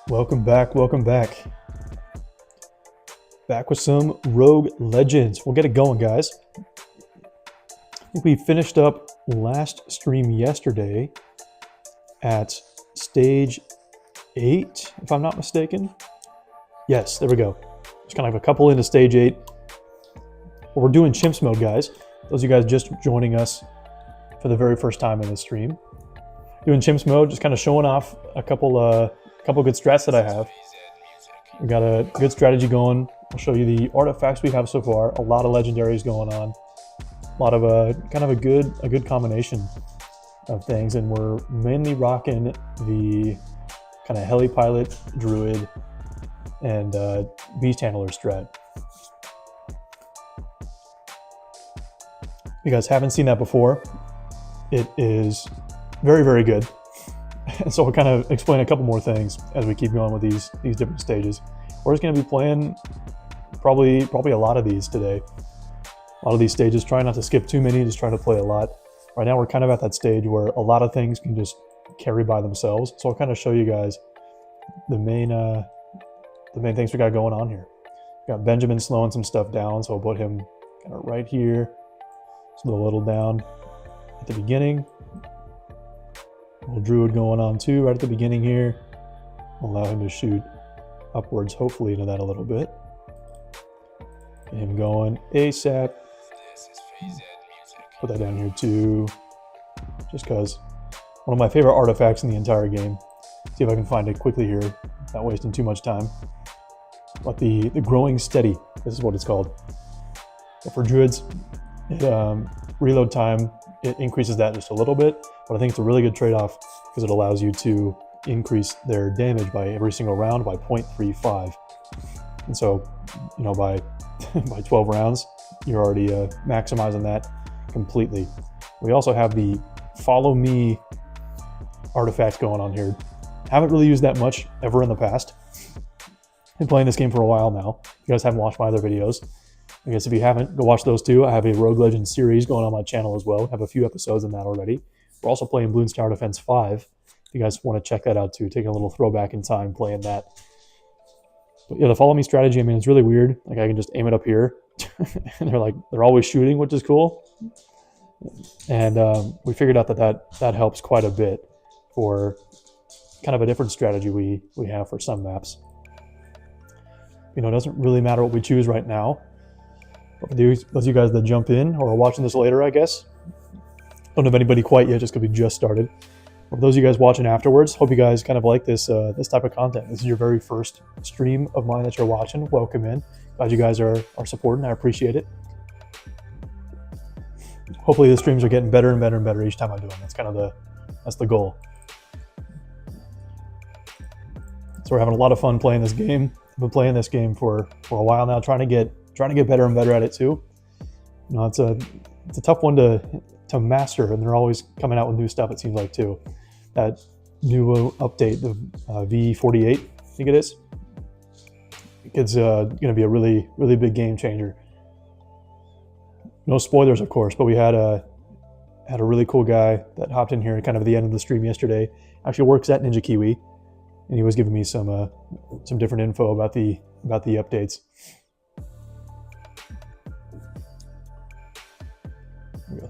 Welcome back, welcome back. Back with some Rogue Legends. We'll get it going, guys. I think we finished up last stream yesterday at stage 8, if I'm not mistaken. Yes, there we go. Just kind of a couple into stage 8. We're doing CHIMPS mode, guys. Those of you guys just joining us for the very first time in this stream. Doing CHIMPS mode, just kind of showing off a couple good strats that I have. We got a good strategy going. I'll show you the artifacts we have so far. A lot of legendaries going on. A lot of kind of a good combination of things, and we're mainly rocking the kind of heli pilot, druid, and beast handler strat. If you guys haven't seen that before, it is very, very good. And so we'll kind of explain a couple more things as we keep going with these different stages. We're just going to be playing probably a lot of these today. A lot of these stages, try not to skip too many, just try to play a lot. Right now we're kind of at that stage where a lot of things can just carry by themselves. So I'll kind of show you guys the main things we got going on here. We got Benjamin slowing some stuff down, so I'll put him kind of right here. So a little down at the beginning. A little druid going on too, right at the beginning here. Allow him to shoot upwards, hopefully into that a little bit. Get him going ASAP. Put that down here too, just because one of my favorite artifacts in the entire game. See if I can find it quickly here, not wasting too much time. But the growing steady, this is what it's called. But for druids, reload time, it increases that just a little bit, but I think it's a really good trade-off because it allows you to increase their damage by every single round by 0.35. And so, you know, by 12 rounds, you're already maximizing that completely. We also have the follow me artifact going on here. Haven't really used that much ever in the past. Been playing this game for a while now. If you guys haven't watched my other videos, I guess if you haven't, go watch those too. I have a Rogue Legends series going on my channel as well. I have a few episodes in that already. We're also playing Bloons Tower Defense 5. If you guys want to check that out too, taking a little throwback in time playing that. But yeah, the follow me strategy, I mean, it's really weird. Like I can just aim it up here and they're always shooting, which is cool. And we figured out that helps quite a bit for kind of a different strategy we have for some maps. You know, it doesn't really matter what we choose right now. But for those of you guys that jump in or are watching this later, I guess. Don't have anybody quite yet, just because we just started. For those of you guys watching afterwards, hope you guys kind of like this this type of content. This is your very first stream of mine that you're watching. Welcome in. Glad you guys are supporting. I appreciate it. Hopefully the streams are getting better and better and better each time I do them. That's kind of the goal. So we're having a lot of fun playing this game. I've been playing this game for a while now, trying to get better and better at it too. You know, it's a tough one to master, and they're always coming out with new stuff, it seems like too. That new update, the V48, I think it is. It's going to be a really, really big game changer. No spoilers, of course, but we had a really cool guy that hopped in here kind of at the end of the stream yesterday. Actually works at Ninja Kiwi, and he was giving me some different info about the updates.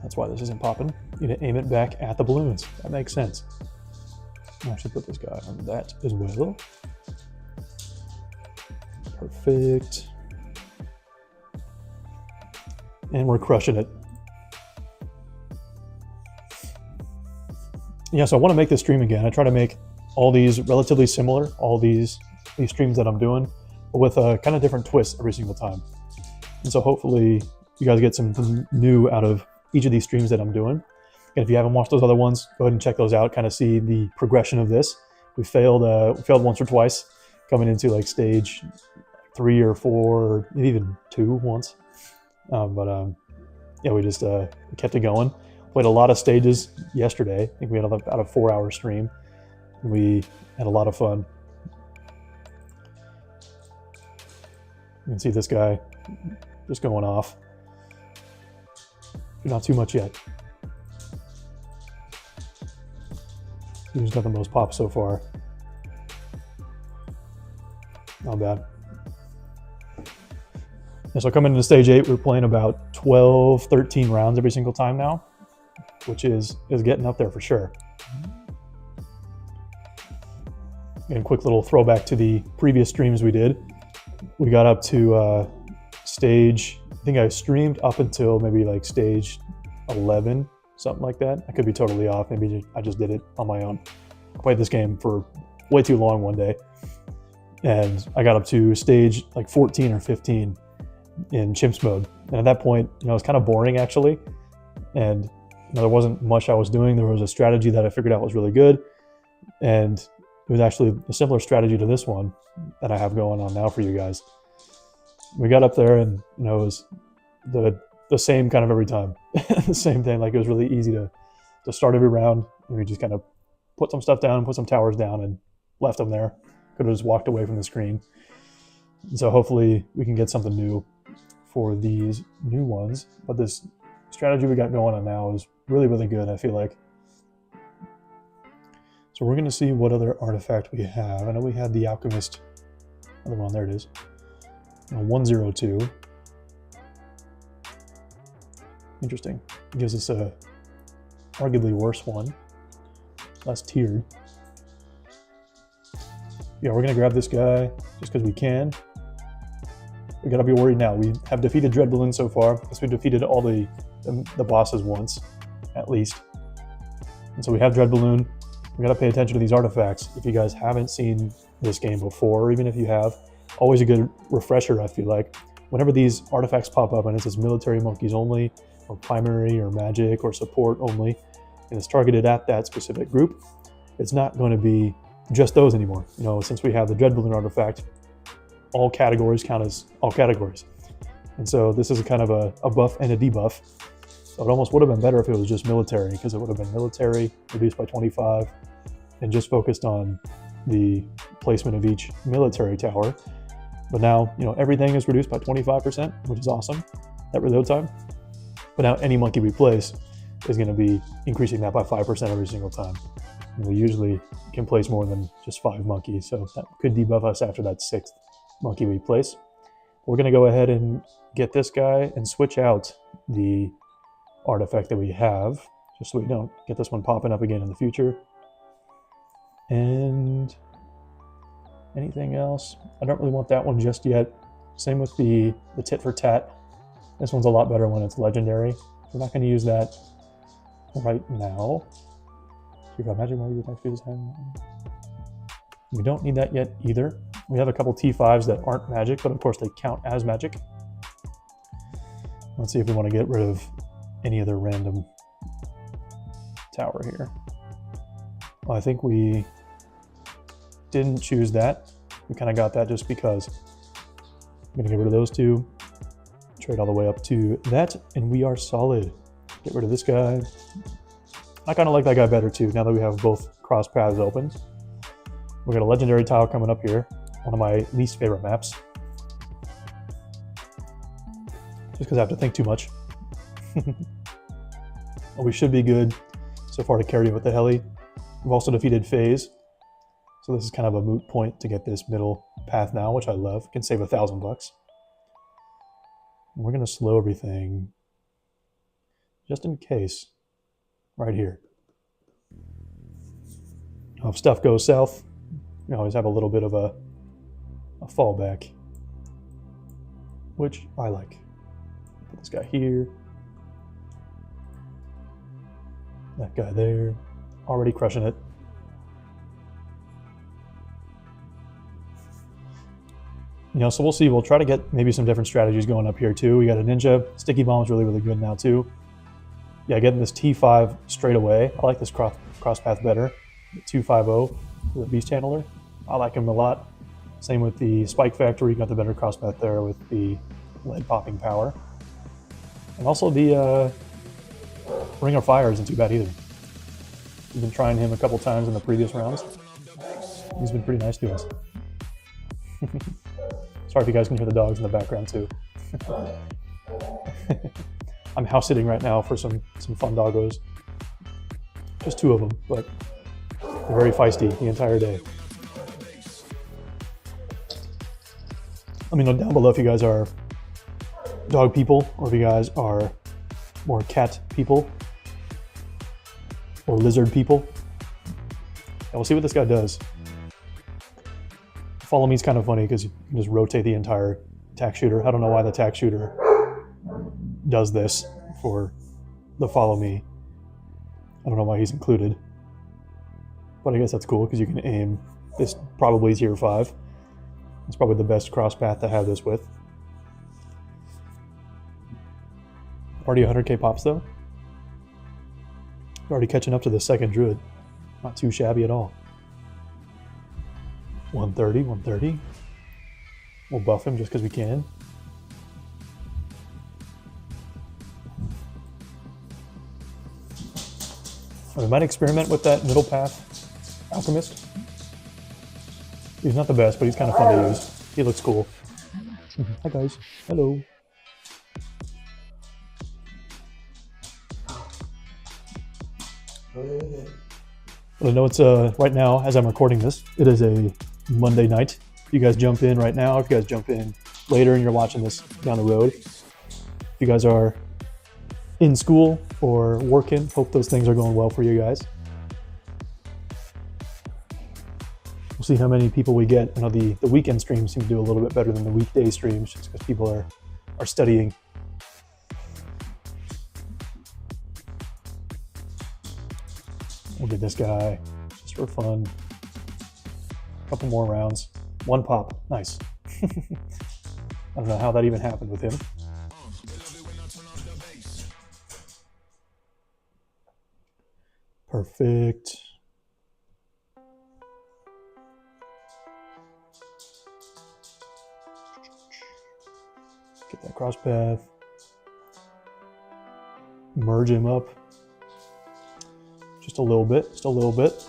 That's why this isn't popping. You need to aim it back at the balloons. That makes sense. I should put this guy on that as well. Perfect. And we're crushing it. Yeah, so I want to make this stream again. I try to make all these relatively similar, all these streams that I'm doing, but with a kind of different twist every single time. And so hopefully you guys get something new out of each of these streams that I'm doing. And if you haven't watched those other ones, go ahead and check those out, kind of see the progression of this. We failed once or twice coming into like stage 3 or 4, or even 2 once. Yeah, we just kept it going. Played a lot of stages yesterday. I think we had about a 4-hour stream. We had a lot of fun. You can see this guy just going off. Not too much yet. He's got the most pop so far. Not bad. And so coming into stage 8, we're playing about 12, 13 rounds every single time now, which is getting up there for sure. And a quick little throwback to the previous streams we did. We got up to stage, I think I streamed up until maybe like stage 11, something like that. I could be totally off. Maybe I just did it on my own. I played this game for way too long one day. And I got up to stage like 14 or 15 in CHIMPS mode. And at that point, it was kind of boring actually. And there wasn't much I was doing. There was a strategy that I figured out was really good. And it was actually a similar strategy to this one that I have going on now for you guys. We got up there and it was the same kind of every time. The same thing. Like it was really easy to start every round. And we just kind of put some stuff down, put some towers down, and left them there. Could have just walked away from the screen. And so hopefully we can get something new for these new ones. But this strategy we got going on now is really, really good, I feel like. So we're going to see what other artifact we have. I know we had the Alchemist. Other one, there it is. 102. Interesting. It gives us a arguably worse one. Less tiered. Yeah, we're going to grab this guy just because we can. We got to be worried now. We have defeated Dread Balloon so far. Because we defeated all the bosses once, at least. And so we have Dread Balloon. We got to pay attention to these artifacts. If you guys haven't seen this game before, or even if you have, always a good refresher, I feel like. Whenever these artifacts pop up and it says military monkeys only, or primary, or magic, or support only, and it's targeted at that specific group, it's not going to be just those anymore. Since we have the Dread Balloon artifact, all categories count as all categories. And so this is a kind of a buff and a debuff. So it almost would have been better if it was just military, because it would have been military, reduced by 25, and just focused on the placement of each military tower. But now, everything is reduced by 25%, which is awesome at reload time. But now any monkey we place is going to be increasing that by 5% every single time. And we usually can place more than just 5 monkeys, so that could debuff us after that 6th monkey we place. We're going to go ahead and get this guy and switch out the artifact that we have, just so we don't get this one popping up again in the future. And anything else? I don't really want that one just yet. Same with the tit for tat. This one's a lot better when it's legendary. We're not going to use that right now. We don't need that yet either. We have a couple T5s that aren't magic, but of course they count as magic. Let's see if we want to get rid of any other random tower here. Well, I think we didn't choose that. We kind of got that just because. I'm going to get rid of those two. Trade all the way up to that, and we are solid. Get rid of this guy. I kind of like that guy better too, now that we have both cross paths open. We got a legendary tile coming up here. One of my least favorite maps. Just because I have to think too much. Well, we should be good so far to carry with the heli. We've also defeated Phase. So this is kind of a moot point to get this middle path now, which I love. Can save $1,000. We're going to slow everything just in case right here. If stuff goes south, you always have a little bit of a fallback, which I like. Put this guy here. That guy there. Already crushing it. So we'll see. We'll try to get maybe some different strategies going up here too. We got a ninja. Sticky bomb's really, really good now too. Yeah, getting this T5 straight away. I like this cross path better. The 250, the beast handler. I like him a lot. Same with the Spike Factory. Got the better cross path there with the lead popping power. And also the Ring of Fire isn't too bad either. We've been trying him a couple times in the previous rounds. He's been pretty nice to us. Sorry if you guys can hear the dogs in the background too. I'm house sitting right now for some fun doggos. Just 2 of them, but they're very feisty the entire day. Let me know down below if you guys are dog people or if you guys are more cat people or lizard people. And we'll see what this guy does. Follow me is kind of funny because you can just rotate the entire attack shooter. I don't know why the attack shooter does this for the follow me. I don't know why he's included. But I guess that's cool because you can aim. This probably tier 5. It's probably the best cross path to have this with. Already 100k pops though. Already catching up to the second druid. Not too shabby at all. 130, 130. We'll buff him just because we can. We might experiment with that middle path alchemist. He's not the best, but he's kind of fun to use. He looks cool. Hi guys. Hello. Well, I know it's right now, as I'm recording this, it is a Monday night. If you guys jump in right now, if you guys jump in later and you're watching this down the road, if you guys are in school or working, hope those things are going well for you guys. We'll see how many people we get. I know the weekend streams seem to do a little bit better than the weekday streams just because people are studying. We'll get this guy just for fun. A couple more rounds. 1 pop. Nice. I don't know how that even happened with him. Perfect. Get that cross path. Merge him up. Just a little bit, just a little bit.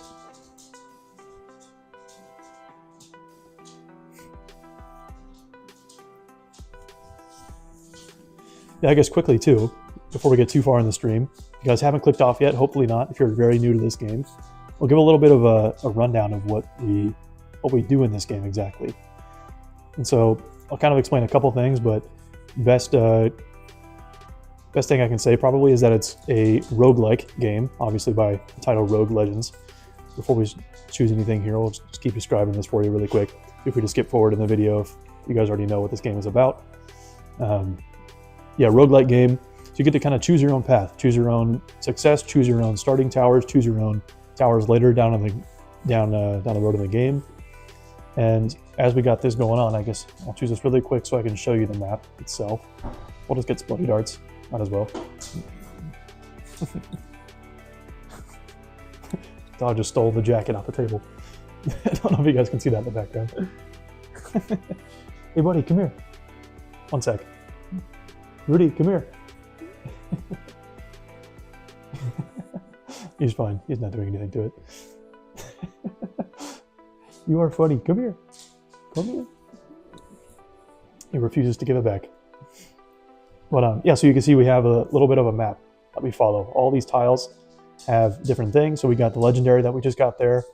Yeah, I guess quickly too, before we get too far in the stream, if you guys haven't clicked off yet, hopefully not, if you're very new to this game, we'll give a little bit of a rundown of what we do in this game exactly. And so I'll kind of explain a couple things, but best thing I can say probably is that it's a roguelike game, obviously by the title Rogue Legends. Before we choose anything here, we'll just keep describing this for you really quick. If we just skip forward in the video, if you guys already know what this game is about. Yeah, roguelike game. So you get to kind of choose your own path, choose your own success, choose your own starting towers, choose your own towers later down the road in the game. And as we got this going on, I guess I'll choose this really quick so I can show you the map itself. We'll just get Splody Darts. Might as well. Dog just stole the jacket off the table. I don't know if you guys can see that in the background. Hey buddy, come here. 1 sec. Rudy, come here. He's fine. He's not doing anything to it. You are funny. Come here. Come here. He refuses to give it back. But yeah, so you can see we have a little bit of a map that we follow. All these tiles have different things. So we got the legendary that we just got there.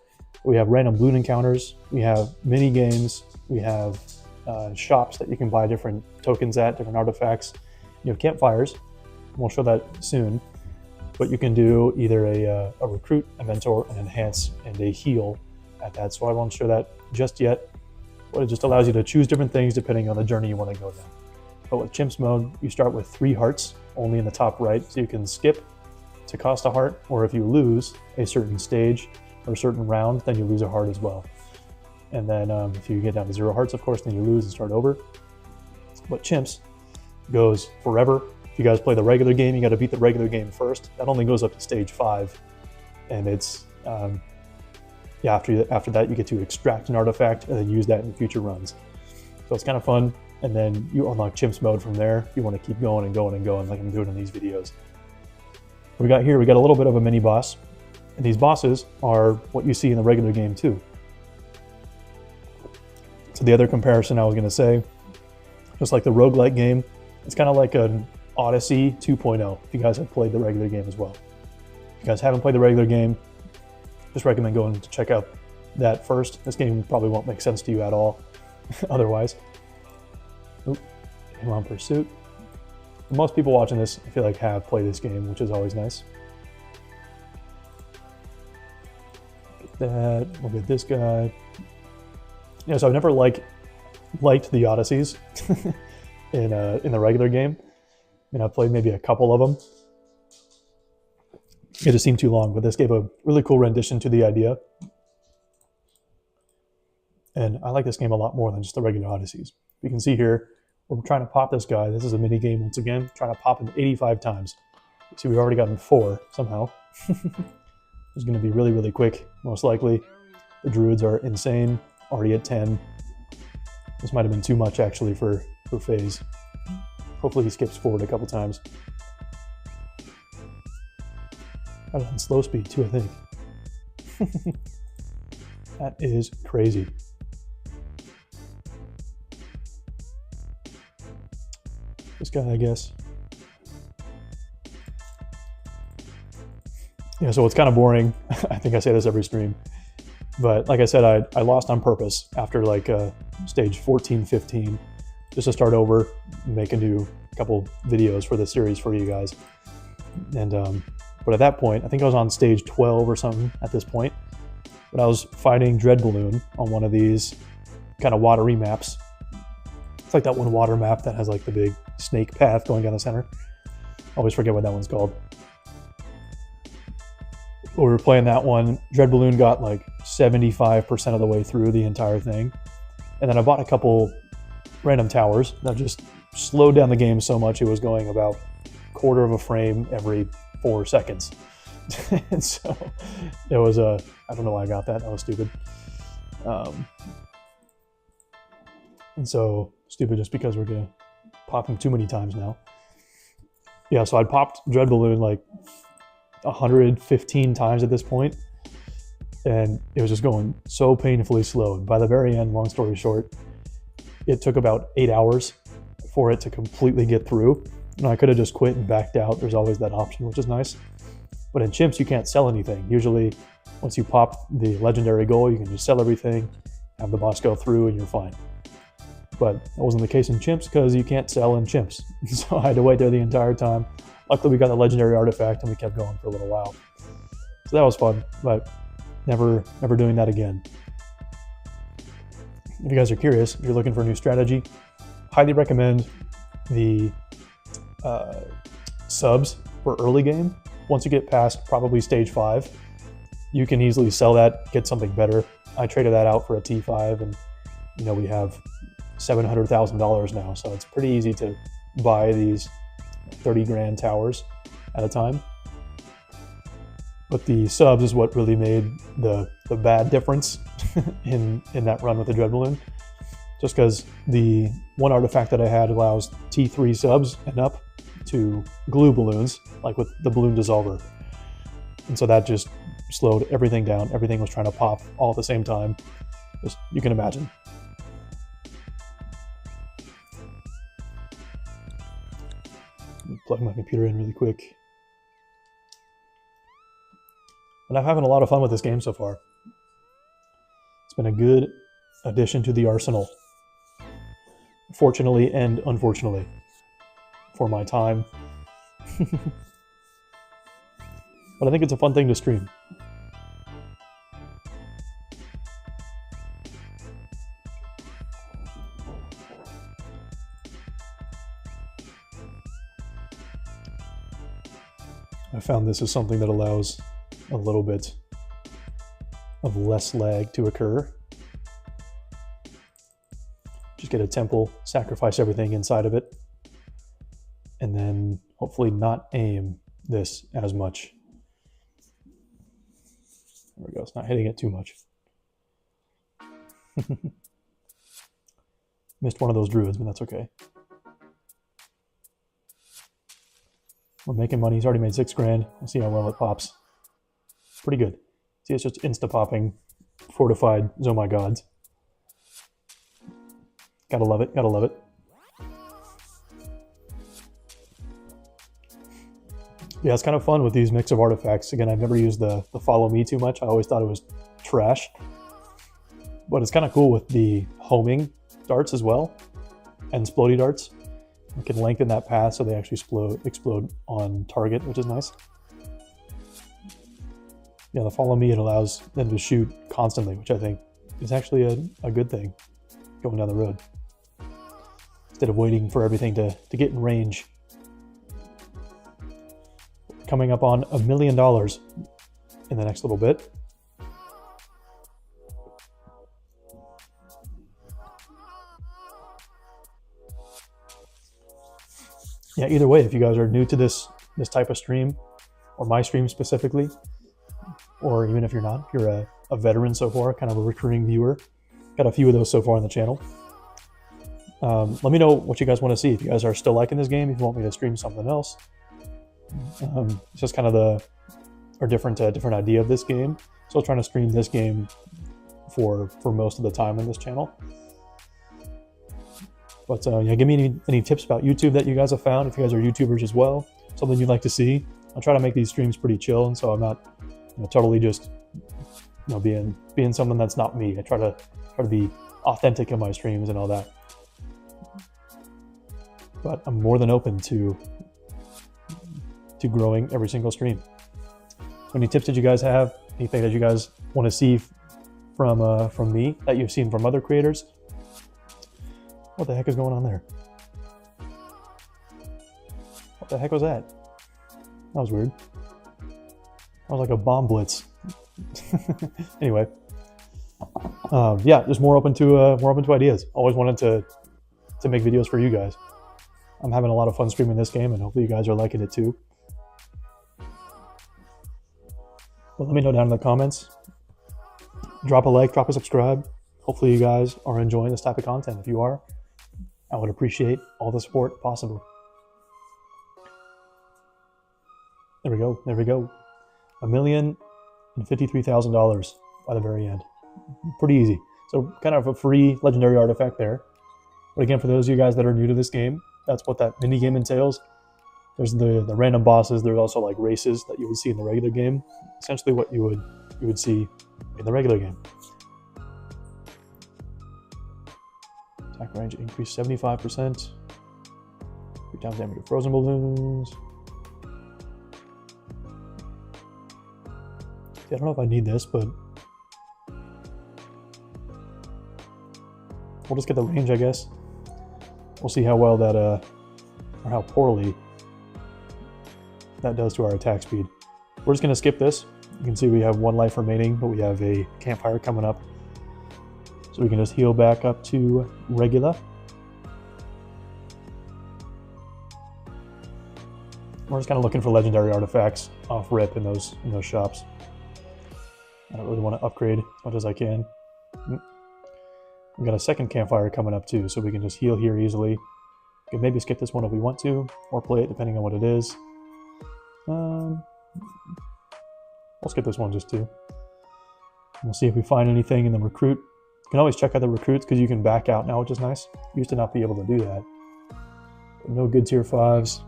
We have random Bloon encounters. We have mini games. We have shops that you can buy different tokens at, different artifacts. You have campfires. We'll show that soon. But you can do either a recruit, a mentor, an enhance, and a heal at that. So I won't show that just yet. But it just allows you to choose different things depending on the journey you want to go down. But with CHIMPS mode, you start with 3 hearts, only in the top right, so you can skip to cost a heart, or if you lose a certain stage or a certain round, then you lose a heart as well. And then if you get down to 0 hearts, of course, then you lose and start over. But CHIMPS goes forever. If you guys play the regular game, you got to beat the regular game first. That only goes up to stage 5, and it's yeah, after that you get to extract an artifact and then use that in future runs. So it's kind of fun. And then you unlock CHIMPS mode from there. You want to keep going and going and going like I'm doing in these videos. What we got here, we got a little bit of a mini boss. And these bosses are what you see in the regular game too. So the other comparison I was going to say, just like the roguelike game, it's kind of like an Odyssey 2.0 if you guys have played the regular game as well. If you guys haven't played the regular game, just recommend going to check out that first. This game probably won't make sense to you at all otherwise. Oop, Him on Pursuit. Most people watching this, I feel like, have played this game, which is always nice. Get that. We'll get this guy. Yeah, so I've never liked the Odysseys in the regular game. I mean, I've played maybe a couple of them. It just seemed too long, but this gave a really cool rendition to the idea. And I like this game a lot more than just the regular Odysseys. You can see here, we're trying to pop this guy. This is a mini game once again, trying to pop him 85 times. See, we've already gotten 4 somehow. It's going to be really, really quick, most likely. The druids are insane, already at 10. This might have been too much, actually, for FaZe. Hopefully he skips forward a couple times. Got it on slow speed, too, I think. That is crazy. This guy, I guess. Yeah, so it's kind of boring. I think I say this every stream. But like I said, I lost on purpose after like stage 14, 15, just to start over, make a new couple videos for the series for you guys. And but at that point, I think I was on stage 12 or something at this point. But I was fighting Dread Balloon on one of these kind of watery maps. It's like that one water map that has like the big snake path going down the center. I always forget what that one's called. We were playing that one. Dread Balloon got like 75% of the way through the entire thing. And then I bought a couple random towers that just slowed down the game so much it was going about a quarter of a frame every 4 seconds. And so it was I don't know why I got that. That was stupid. And so stupid just because we're gonna pop him too many times now. Yeah, so I'd popped Dread Balloon like 115 times at this point, and it was just going so painfully slow. And by the very end, long story short, it took about 8 hours for it to completely get through. And I could have just quit and backed out. There's always that option, which is nice. But in Chimps, you can't sell anything. Usually, once you pop the legendary goal, you can just sell everything, have the boss go through, and you're fine. But that wasn't the case in Chimps because you can't sell in Chimps. So I had to wait there the entire time. Luckily, we got the legendary artifact and we kept going for a little while. So that was fun, but never doing that again. If you guys are curious, if you're looking for a new strategy, highly recommend the subs for early game. Once you get past probably stage 5, you can easily sell that, get something better. I traded that out for a T5, and you know we have $700,000 now, so it's pretty easy to buy these 30 grand towers at a time. But the subs is what really made the bad difference in that run with the Dread Balloon. Just because the one artifact that I had allows T3 subs and up to glue balloons, like with the balloon dissolver. And so that just slowed everything down. Everything was trying to pop all at the same time. Just, you can imagine. Let me plug my computer in really quick. But I'm having a lot of fun with this game so far. It's been a good addition to the arsenal. Fortunately and unfortunately for my time. But I think it's a fun thing to stream. I found this is something that allows a little bit of less lag to occur. Just get a temple, sacrifice everything inside of it, and then hopefully not aim this as much. There we go, it's not hitting it too much. Missed one of those druids, but that's okay. We're making money. He's already made 6 grand. We'll see how well it pops. Pretty good. See, it's just insta-popping fortified Zomai gods. Gotta love it, gotta love it. Yeah, it's kind of fun with these mix of artifacts. Again, I've never used the follow me too much. I always thought it was trash. But it's kind of cool with the homing darts as well. and explodey darts. We can lengthen that path so they actually explode on target, which is nice. Yeah, the follow me, it allows them to shoot constantly, which I think is actually a good thing going down the road. Instead of waiting for everything to get in range. Coming up on $1 million in the next little bit. Yeah, either way, if you guys are new to this type of stream, or my stream specifically, or even if you're not, if you're a veteran so far, kind of a recurring viewer, got a few of those so far on the channel. Let me know what you guys want to see. If you guys are still liking this game, if you want me to stream something else. It's just kind of a different idea of this game. So I'm trying to stream this game for most of the time on this channel. But yeah, give me any tips about YouTube that you guys have found. If you guys are YouTubers as well, something you'd like to see. I'll try to make these streams pretty chill, and so I'm not totally just being someone that's not me. I try to be authentic in my streams and all that. But I'm more than open to growing every single stream. So any tips that you guys have, anything that you guys want to see from me that you've seen from other creators? What the heck is going on there? What the heck was that? That was weird. That was like a bomb blitz. Anyway, yeah, just more open to ideas. Always wanted to make videos for you guys. I'm having a lot of fun streaming this game, and hopefully you guys are liking it too. But let me know down in the comments. Drop a like, drop a subscribe. Hopefully you guys are enjoying this type of content. If you are, I would appreciate all the support possible. There we go. There we go. $1,053,000 by the very end. Pretty easy. So kind of a free legendary artifact there. But again, for those of you guys that are new to this game, that's what that mini game entails. There's the random bosses. There's also like races that you would see in the regular game. Essentially what you would see in the regular game. Attack range increased 75%. 3 times damage to frozen balloons. I don't know if I need this, but we'll just get the range, I guess. We'll see how well that, or how poorly that does to our attack speed. We're just going to skip this. You can see we have 1 life remaining, but we have a campfire coming up. So we can just heal back up to regular. We're just kind of looking for legendary artifacts off rip in those shops. I don't really want to upgrade as much as I can. We've got a second campfire coming up too, so we can just heal here easily. We can maybe skip this one if we want to, or play it depending on what it is. We'll skip this one just too. We'll see if we find anything in the recruit. You can always check out the recruits because you can back out now, which is nice. Used to not be able to do that. But no good tier 5s.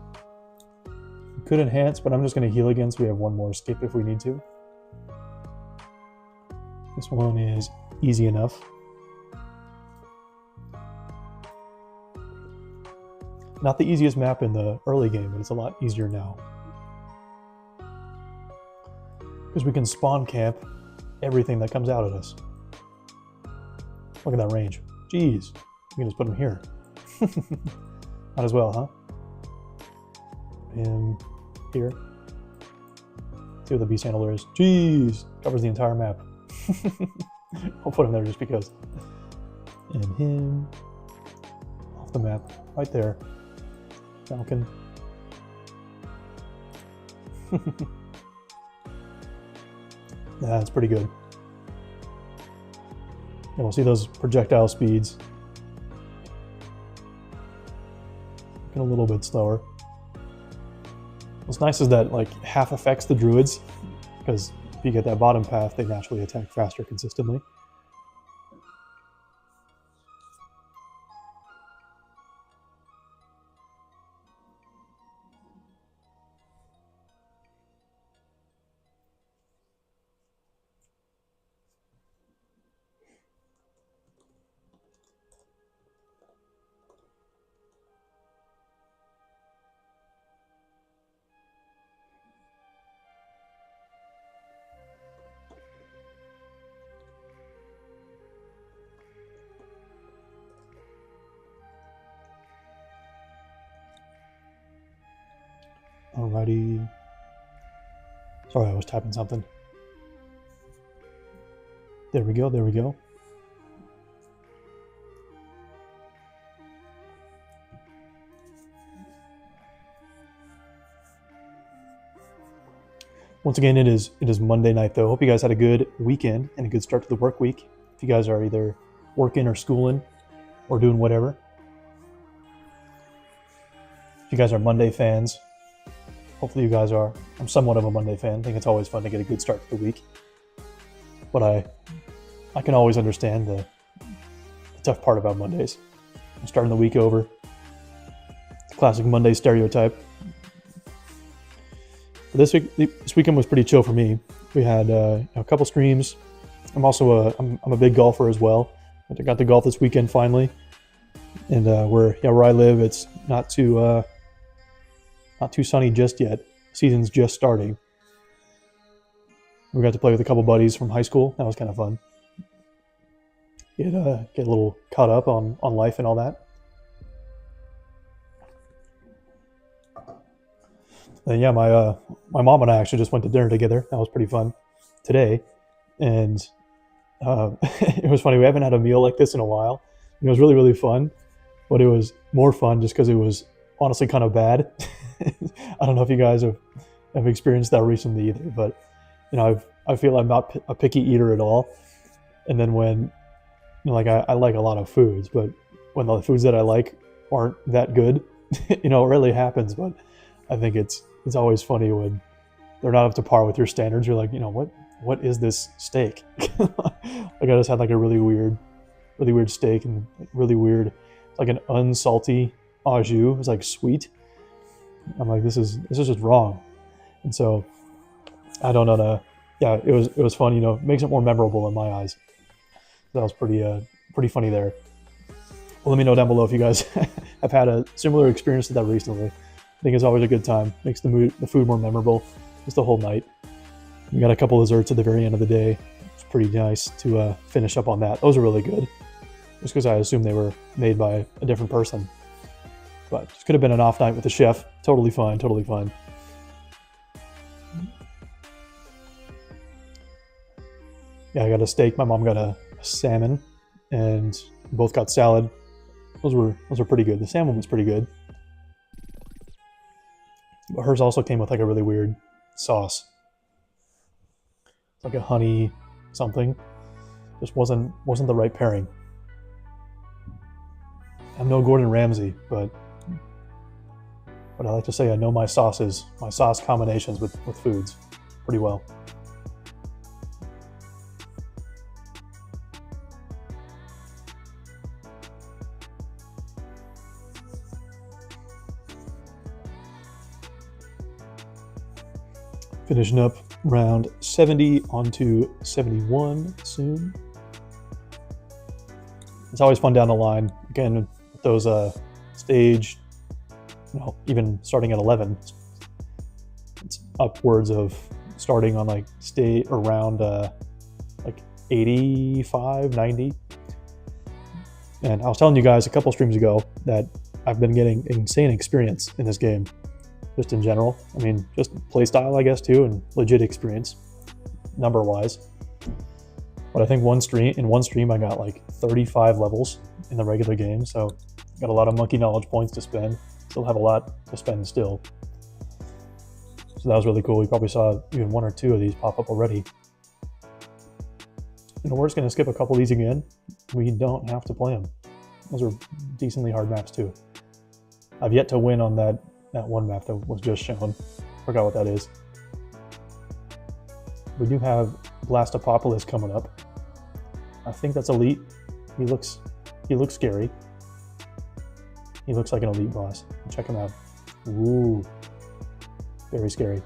We could enhance, but I'm just going to heal again, so we have 1 more skip if we need to. This one is easy enough. Not the easiest map in the early game, but it's a lot easier now. Because we can spawn camp everything that comes out at us. Look at that range. Jeez. You can just put them here. Might as well, huh? And here. See what the beast handler is. Jeez. Covers the entire map. I'll put him there just because. And him. Off the map. Right there. Falcon. That's pretty good. And we'll see those projectile speeds. Looking a little bit slower. What's nice is that like half affects the druids, because if you get that bottom path, they naturally attack faster consistently. Alrighty. Sorry, I was typing something. There we go, there we go. Once again, it is Monday night though. Hope you guys had a good weekend and a good start to the work week. If you guys are either working or schooling or doing whatever. If you guys are Monday fans, hopefully you guys are. I'm somewhat of a Monday fan. I think it's always fun to get a good start to the week. But I can always understand the tough part about Mondays. I'm starting the week over. The classic Monday stereotype. This weekend was pretty chill for me. We had a couple streams. I'm also I'm a big golfer as well. I got to golf this weekend finally, and where I live, it's not too sunny just yet. Season's just starting. We got to play with a couple buddies from high school. That was kind of fun. Get a little caught up on life and all that. And yeah, my mom and I actually just went to dinner together. That was pretty fun today. And it was funny. We haven't had a meal like this in a while. It was really, really fun. But it was more fun just because it was honestly kind of bad. I don't know if you guys have experienced that recently either. But, I feel I'm not a picky eater at all. And then when, I like a lot of foods. But when the foods that I like aren't that good, it rarely happens. But I think it's always funny when they're not up to par with your standards. You're like, what is this steak? I just had a really weird steak and really weird. It's like an unsalty au jus. It's like sweet. I'm like, this is just wrong. And so I don't know. Yeah, it was fun. Makes it more memorable in my eyes. That was pretty funny there. Well, let me know down below if you guys have had a similar experience to that recently. I think it's always a good time. Makes the food more memorable. Just the whole night. We got a couple desserts at the very end of the day. It's pretty nice to finish up on that. Those are really good. Just because I assume they were made by a different person. But this could have been an off night with the chef. Totally fine, totally fine. Yeah, I got a steak. My mom got a salmon, and we both got salad. Those were pretty good. The salmon was pretty good. But hers also came with a really weird sauce. It's like a honey something. Just wasn't the right pairing. I'm no Gordon Ramsay, but I like to say I know my sauce combinations with foods pretty well. Finishing up round 70 onto 71 soon. It's always fun down the line. Again, with those stage, even starting at 11, it's upwards of starting on stay around 85, 90. And I was telling you guys a couple streams ago that I've been getting insane experience in this game. Just in general. I mean, just play style, I guess, too, and legit experience, number-wise. But I think in one stream, I got 35 levels in the regular game, so got a lot of monkey knowledge points to spend. Still have a lot to spend still. So that was really cool. You probably saw even one or two of these pop up already. We're just going to skip a couple of these again. We don't have to play them. Those are decently hard maps, too. I've yet to win on that one map that was just shown. Forgot what that is. We do have Blastopopolis coming up. I think that's elite. He looks scary. He looks like an elite boss. Check him out. Ooh. Very scary.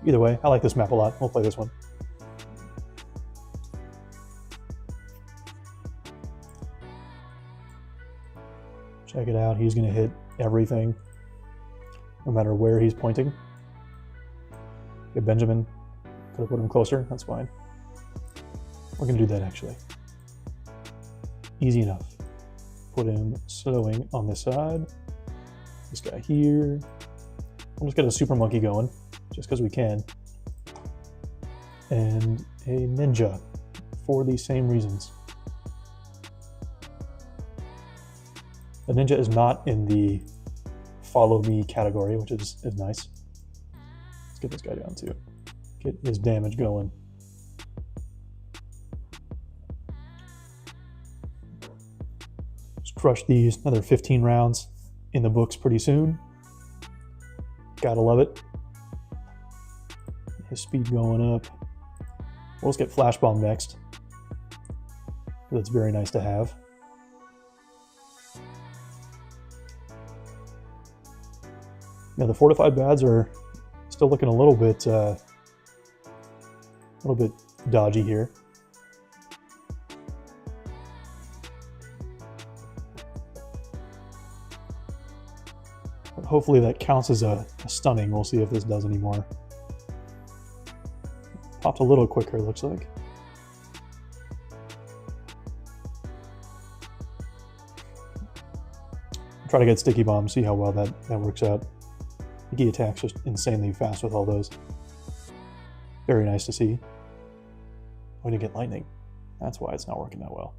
Either way, I like this map a lot. We'll play this one. Check it out. He's going to hit everything, no matter where he's pointing. Okay, Benjamin. Could have put him closer. That's fine. We're going to do that, actually. Easy enough. Put him slowing on this side. This guy here. We'll just get a super monkey going, just because we can. And a ninja, for the same reasons. The ninja is not in the follow me category, which is nice. Let's get this guy down too. Get his damage going. Just crush these. Another 15 rounds in the books pretty soon. Gotta love it. His speed going up. We'll just get Flash Bomb next. That's very nice to have. Yeah, the fortified bads are still looking a little bit dodgy here. But hopefully that counts as a stunning. We'll see if this does any more. Popped a little quicker, looks like. Try to get sticky bomb, see how well that works out. He attacks just insanely fast with all those. Very nice to see. We didn't get lightning. That's why it's not working that well.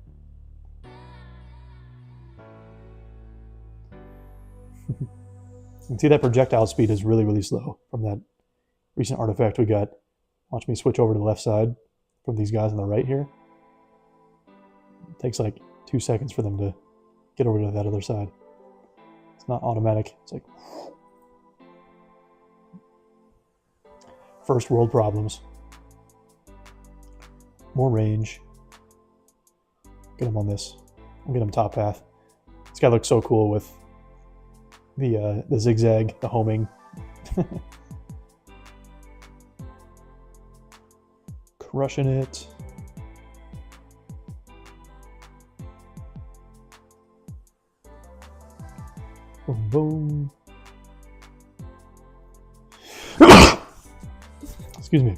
You can see that projectile speed is really, really slow from that recent artifact we got. Watch me switch over to the left side from these guys on the right here. It takes like 2 seconds for them to get over to that other side. It's not automatic. It's like first world problems. More range. Get him on this. I'll get him top path. This guy looks so cool with the zigzag, the homing. Crushing it. Boom, boom. Excuse me.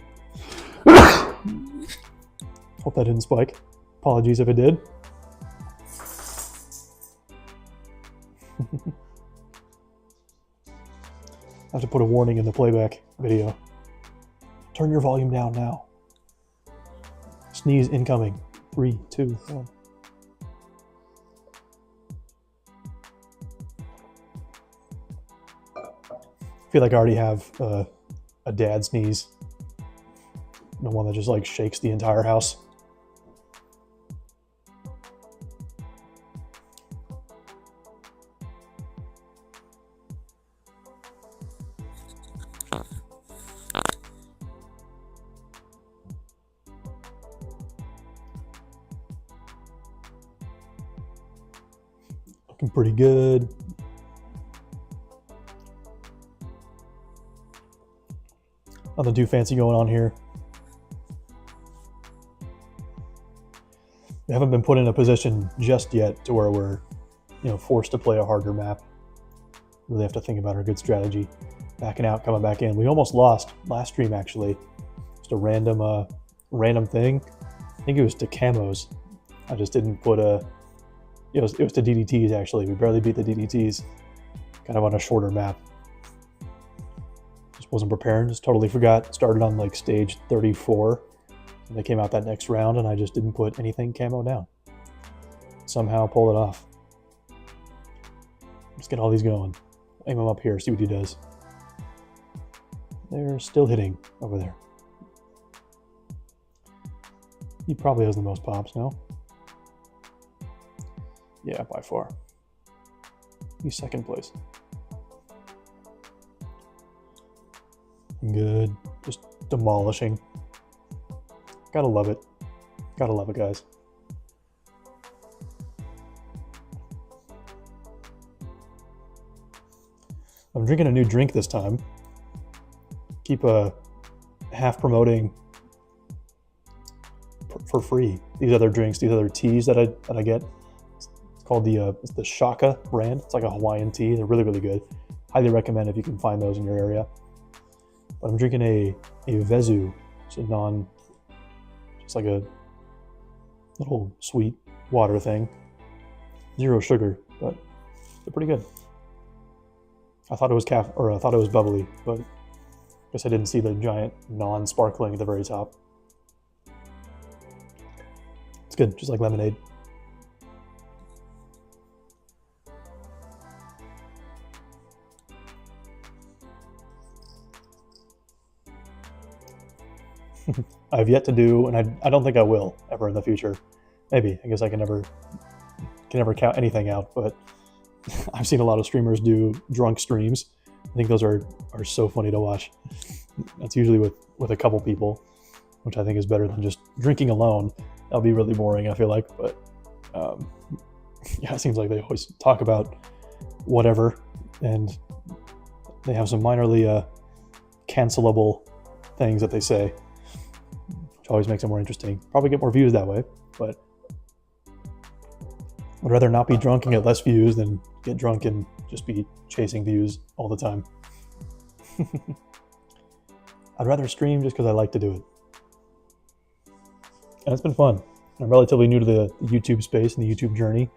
Hope that didn't spike. Apologies if it did. I have to put a warning in the playback video. Turn your volume down now. Sneeze incoming. 3, 2, 1. I feel like I already have a dad sneeze. The one that just like shakes the entire house. Looking pretty good. Nothing too fancy going on here. We haven't been put in a position just yet to where we're, forced to play a harder map. Really have to think about our good strategy. Backing out, coming back in. We almost lost last stream actually. Just a random thing. I think it was to camos. I just didn't put it was to DDTs actually. We barely beat the DDTs. Kind of on a shorter map. Just wasn't prepared. Just totally forgot. Started on like stage 34. And they came out that next round and I just didn't put anything camo down. Somehow pull it off. Let's get all these going. Aim him up here, see what he does. They're still hitting over there. He probably has the most pops, no? Yeah, by far. He's second place. Good. Just demolishing. Gotta love it. Gotta love it, guys. I'm drinking a new drink this time. Keep half promoting for free these other drinks, these other teas that I get. It's called the Shaka brand. It's like a Hawaiian tea. They're really, really good. Highly recommend if you can find those in your area. But I'm drinking a Vezu. It's just like a little sweet water thing. 0 sugar, but they're pretty good. I thought it was I thought it was bubbly, but I guess I didn't see the giant non-sparkling at the very top. It's good, just like lemonade. I've yet to do, and I don't think I will ever in the future. Maybe, I guess I can never count anything out, but I've seen a lot of streamers do drunk streams. I think those are so funny to watch. That's usually with a couple people, which I think is better than just drinking alone. That'll be really boring, I feel like, but yeah, it seems like they always talk about whatever, and they have some minorly cancelable things that they say, which always makes it more interesting. Probably get more views that way, but I'd rather not be drunk and get less views than get drunk and just be chasing views all the time. I'd rather stream just because I like to do it. And it's been fun. I'm relatively new to the YouTube space and the YouTube journey.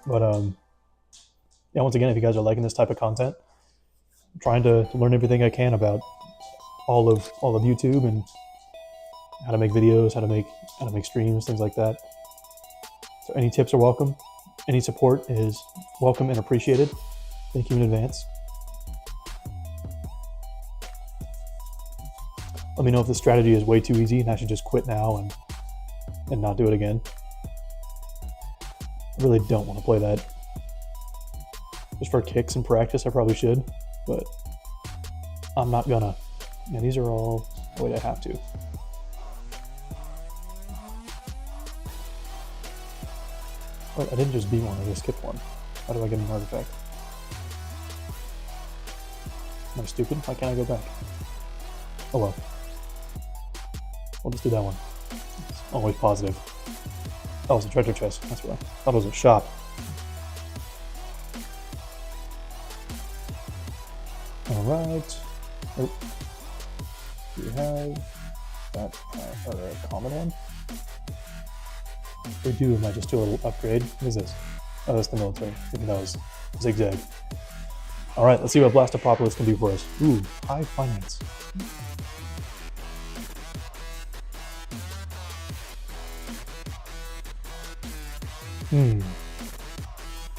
But yeah, once again, if you guys are liking this type of content, I'm trying to learn everything I can about all of YouTube and how to make videos, how to make streams, things like that. So any tips are welcome. Any support is welcome and appreciated. Thank you in advance. Let me know if the strategy is way too easy and I should just quit now and not do it again. I really don't want to play that. Just for kicks and practice, I probably should, but I'm not gonna. Yeah, these are all the way I have to. Oh, I didn't just beat one, I just skipped one. How do I get an artifact? Am I stupid? Why can't I go back? Oh well. We'll just do that one. It's always positive. Oh, it's a treasure chest. That's right. I thought it was a shop. Alright. Oh. Do we have that other common one? If we do, we might just do a little upgrade. What is this? Oh, that's the military. I think that was zigzag. Alright, let's see what Blastopolis can do for us. Ooh, high finance.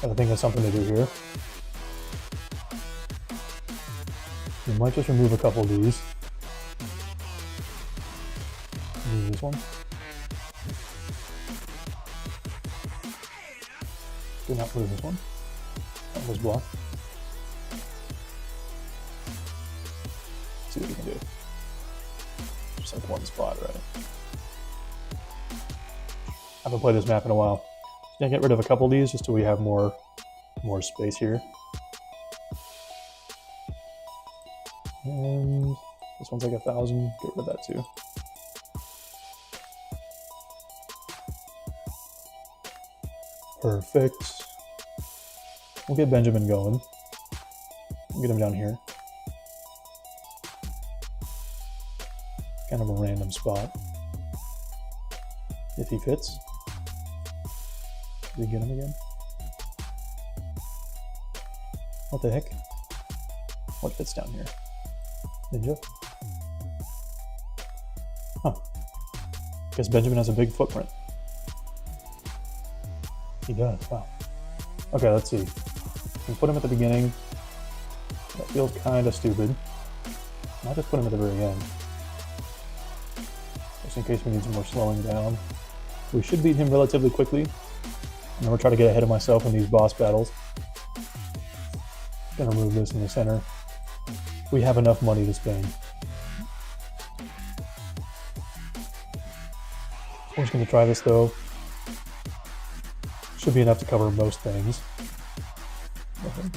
I think that's something to do here. We might just remove a couple of these. Maybe this one. Do not lose this one. That was blocked. Let's see what we can do. Just like one spot, right? I haven't played this map in a while. Gonna get rid of a couple of these just so we have more space here. And this one's like 1,000. Get rid of that too. Perfect. We'll get Benjamin going. We'll get him down here. Kind of a random spot. If he fits. Did we get him again? What the heck? What fits down here? Ninja? Huh. Guess Benjamin has a big footprint. He does, wow. Okay, let's see. We can put him at the beginning. That feels kind of stupid. I'll just put him at the very end. Just in case we need some more slowing down. We should beat him relatively quickly. I'm gonna try to get ahead of myself in these boss battles. Gonna move this in the center. We have enough money to spend. We're just gonna try this though. Should be enough to cover most things. Okay.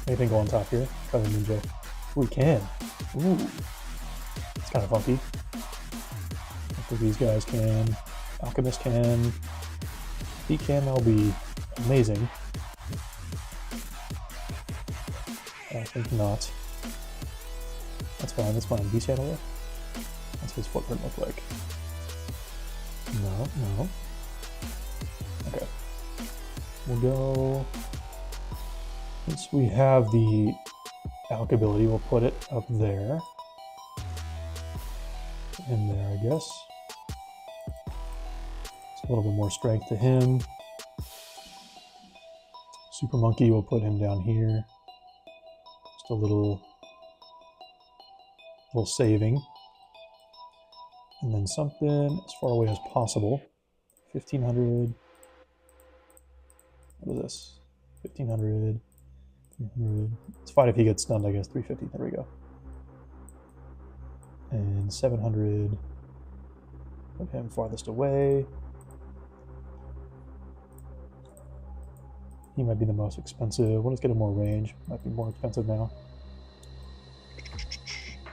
Anything go on top here? Try the ninja. We can. Ooh. It's kind of funky. Hopefully these guys can. Alchemist can. He can, that'll be amazing. I think not. That's fine, that's fine. DC out of there? What's his footprint look like? No, no. Okay. we'll go, since we have the alch ability, we'll put it up there. In there, I guess. It's a little bit more strength to him. Super Monkey, we'll put him down here. Just a little saving. And then something as far away as possible. 1500. What is this? 1500. 300. It's fine if he gets stunned, I guess. 350. There we go. And 700. Put him farthest away. He might be the most expensive. We'll just get him more range. Might be more expensive now.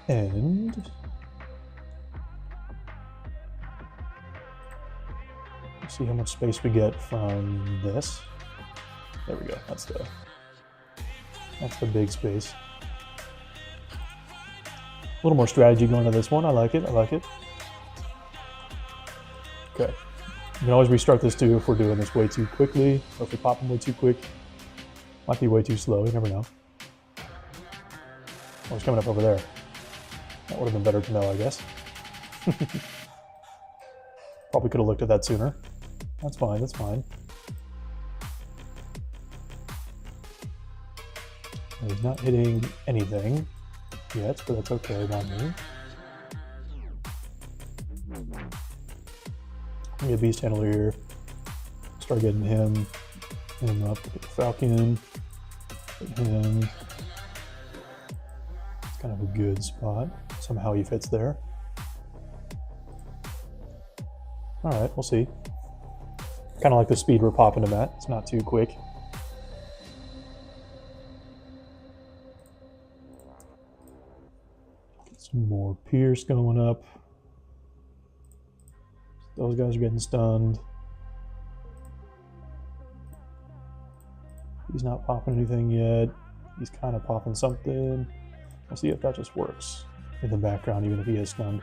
And see how much space we get from this. There we go. That's the big space. A little more strategy going to this one. I like it. I like it. Okay. You can always restart this too if we're doing this way too quickly, or if we pop them way too quick. Might be way too slow. You never know. Oh, he's coming up over there. That would have been better to know, I guess. Probably could have looked at that sooner. That's fine. That's fine. He's not hitting anything yet, but that's okay by me. Get Beast Handler here. Start getting him up. Get the Falcon. Get him. It's kind of a good spot. Somehow he fits there. Alright, we'll see. Kind of like the speed we're popping him at. It's not too quick. Get some more Pierce going up. Those guys are getting stunned. He's not popping anything yet. He's kind of popping something. We'll see if that just works in the background, even if he is stunned.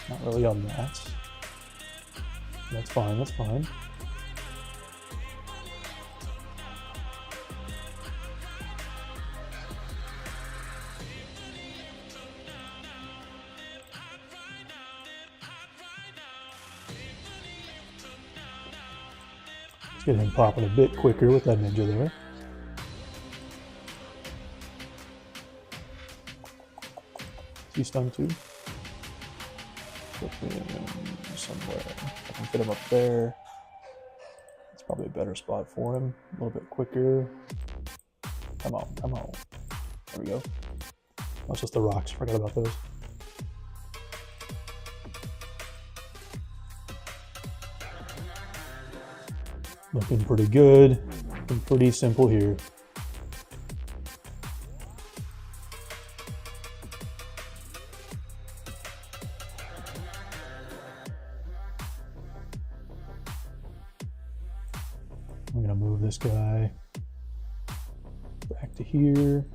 Not really on that. That's fine, that's fine. Let's get him popping a bit quicker with that ninja there. Is he stunned too? Put him somewhere. I can fit him up there. It's probably a better spot for him. A little bit quicker. Come on, come on. There we go. That's just the rocks. Forgot about those. Looking pretty good. Looking pretty simple here. I'm gonna move this guy back to here.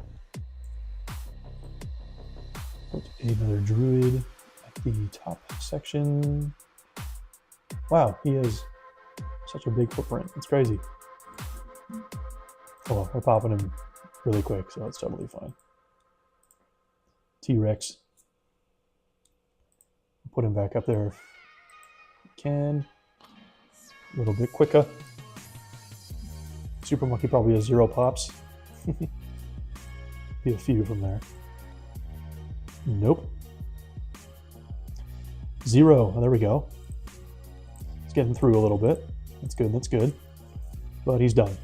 Put another druid at the top section. Wow, he has such a big footprint. It's crazy. Oh well, we're popping him really quick, so it's totally fine. T-Rex. Put him back up there if we can. A little bit quicker. Super Monkey probably has 0 pops. Be a few from there. Nope. 0. Oh, there we go. It's getting through a little bit. That's good, that's good. But he's done.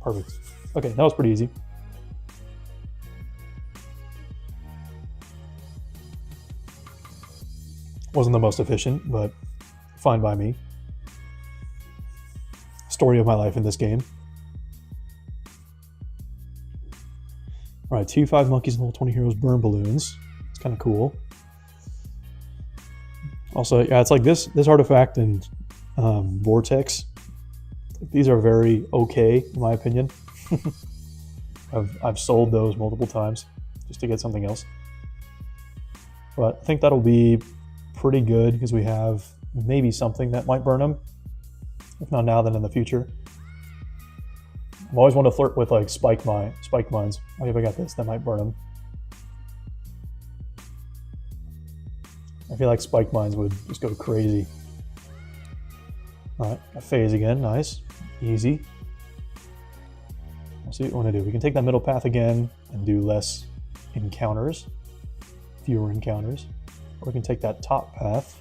Perfect. Okay, that was pretty easy. Wasn't the most efficient, but fine by me. Story of my life in this game. All right, 2-5 monkeys and level 20 heroes burn balloons. It's kind of cool. Also, yeah, it's like this artifact and Vortex. These are very okay, in my opinion. I've sold those multiple times just to get something else. But I think that'll be pretty good because we have maybe something that might burn them. If not now, then in the future. I've always wanted to flirt with like spike mines. Oh, if I got this, that might burn them. I feel like spike mines would just go crazy. Alright, got phase again, nice. Easy. We'll see what we want to do. We can take that middle path again and do less encounters. Fewer encounters. Or we can take that top path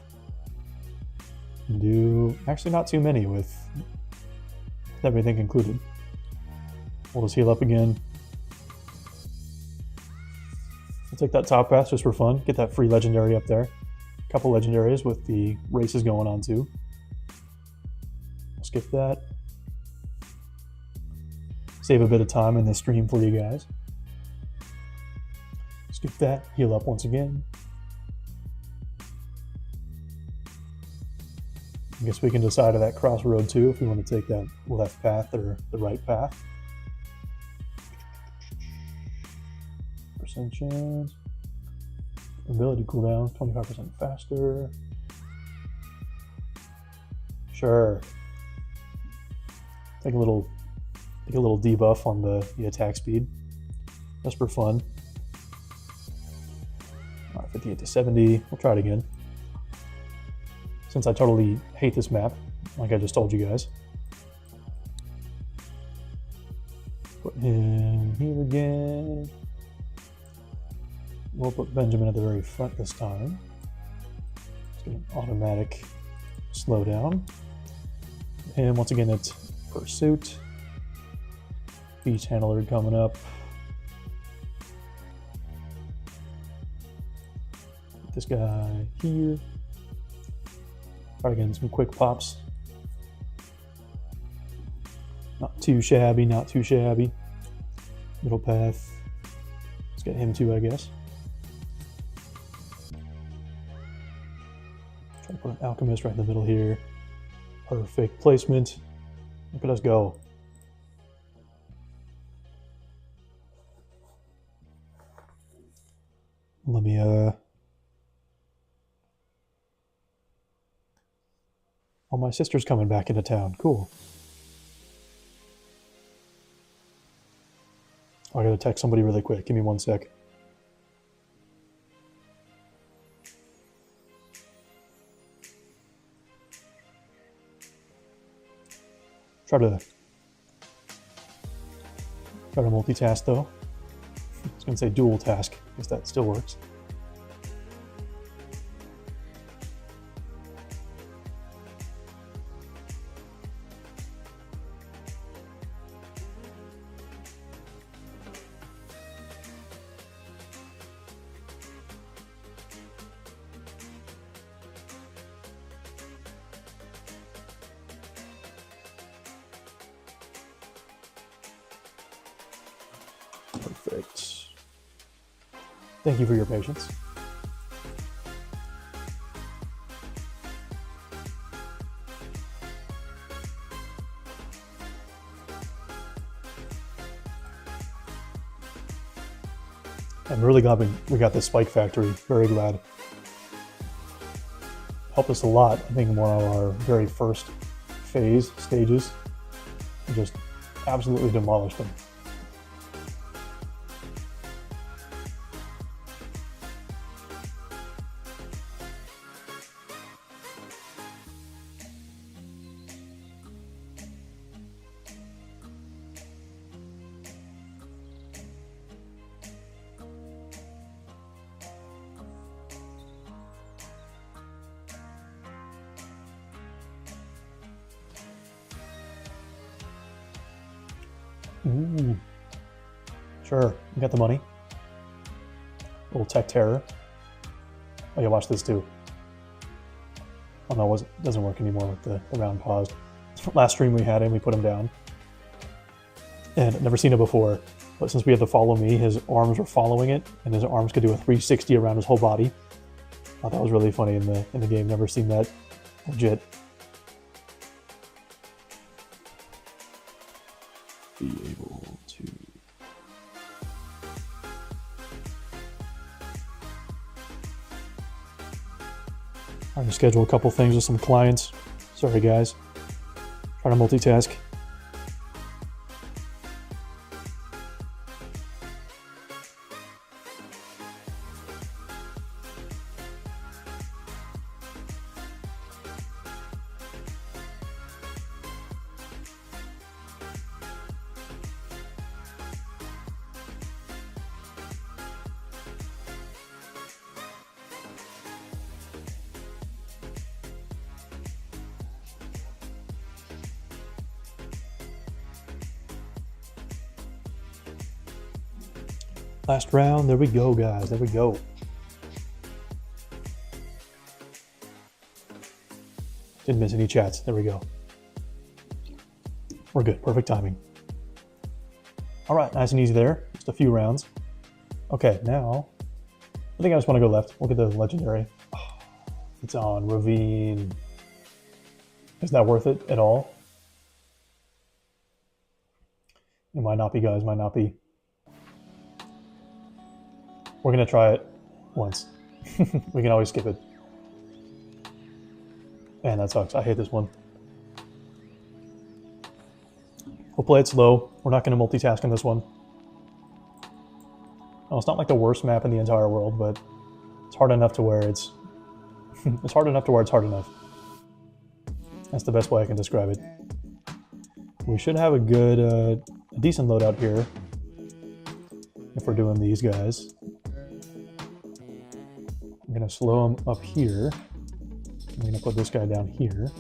and do actually not too many with everything included. We'll just heal up again. We'll take that top path just for fun. Get that free legendary up there. A couple legendaries with the races going on too. We'll skip that. Save a bit of time in the stream for you guys. Skip that. Heal up once again. I guess we can decide at that crossroad too if we want to take that left path or the right path. Percent chance. Ability cooldown 25% faster. Sure. Take a little debuff on the attack speed. Just for fun. Alright, 58 to 70. We'll try it again. Since I totally hate this map, like I just told you guys. Put him here again. We'll put Benjamin at the very front this time. Let's get an automatic slowdown. And once again, it's Pursuit. Beach Handler coming up. Put this guy here. Try to get some quick pops. Not too shabby, not too shabby. Middle path. Let's get him too, I guess. Try to put an alchemist right in the middle here. Perfect placement. Look at us go. Let me oh, my sister's coming back into town. Cool. Oh, I gotta text somebody really quick. Give me 1 sec. Try to multitask though. I was gonna say dual task. I guess that still works. Perfect. Thank you for your patience. I'm really glad we got this spike factory. Very glad. Helped us a lot. I think in one of our very first stages. We just absolutely demolished them. Ooh. Sure, we got the money. Little tech terror. Oh yeah, watch this too. Oh no, it doesn't work anymore with the round paused. Last stream we had him, we put him down. And I've never seen it before, but since we had the follow me, his arms were following it, and his arms could do a 360 around his whole body. I thought that was really funny in the game. Never seen that legit. Be able to. I'm gonna schedule a couple things with some clients. Sorry guys. Trying to multitask. Last round, there we go, guys, there we go. Didn't miss any chats, there we go. We're good, perfect timing. All right, nice and easy there, just a few rounds. Okay, now, I think I just want to go left. We'll get the legendary. Oh, it's on Ravine. Is that worth it at all? It might not be, guys, might not be. We're gonna try it once. We can always skip it. Man, that sucks. I hate this one. We'll play it slow. We're not gonna multitask on this one. Oh, it's not like the worst map in the entire world, but it's hard enough to where it's it's hard enough to where it's hard enough. That's the best way I can describe it. We should have a good, a decent loadout here if we're doing these guys. I'm gonna slow him up here. I'm gonna put this guy down here,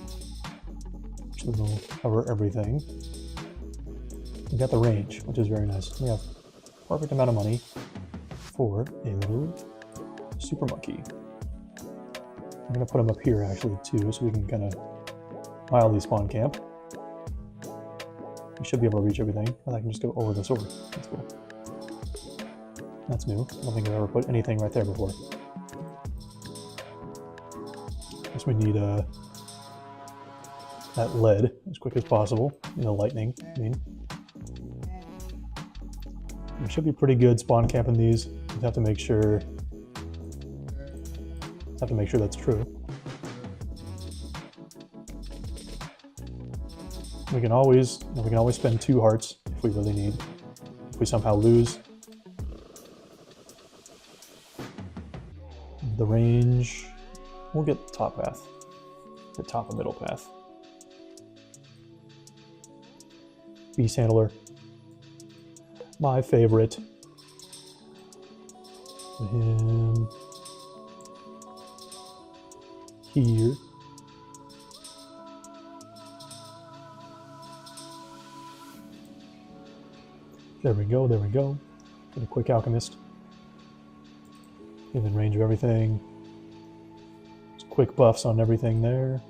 which will cover everything. We got the range, which is very nice. We have perfect amount of money for a little super monkey. I'm gonna put him up here actually too, so we can kind of mildly spawn camp. We should be able to reach everything, and I can just go over the sword. That's cool. That's new. I don't think I've ever put anything right there before. Guess we need that lead as quick as possible. Lightning, I mean. It should be pretty good spawn camping these. You have to make sure. That's true. We can always spend 2 hearts if we really need. If we somehow lose. The range. We'll get top path. The top and middle path. Beast handler. My favorite. Put him here. There we go, there we go. Get a quick alchemist. Within range of everything. Just quick buffs on everything there.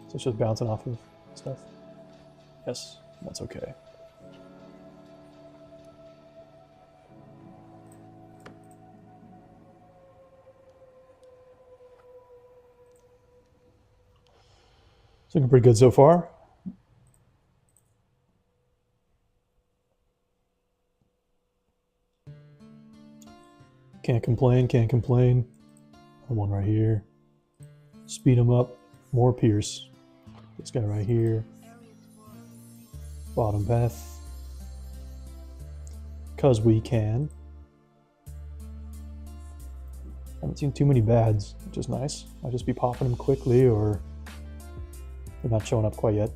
So it's just bouncing off of stuff. Yes, that's okay. It's looking pretty good so far. Can't complain, can't complain. The one right here. Speed him up. More Pierce. This guy right here. Bottom path. 'Cause we can. Haven't seen too many bads, which is nice. I'll just be popping them quickly, or they're not showing up quite yet.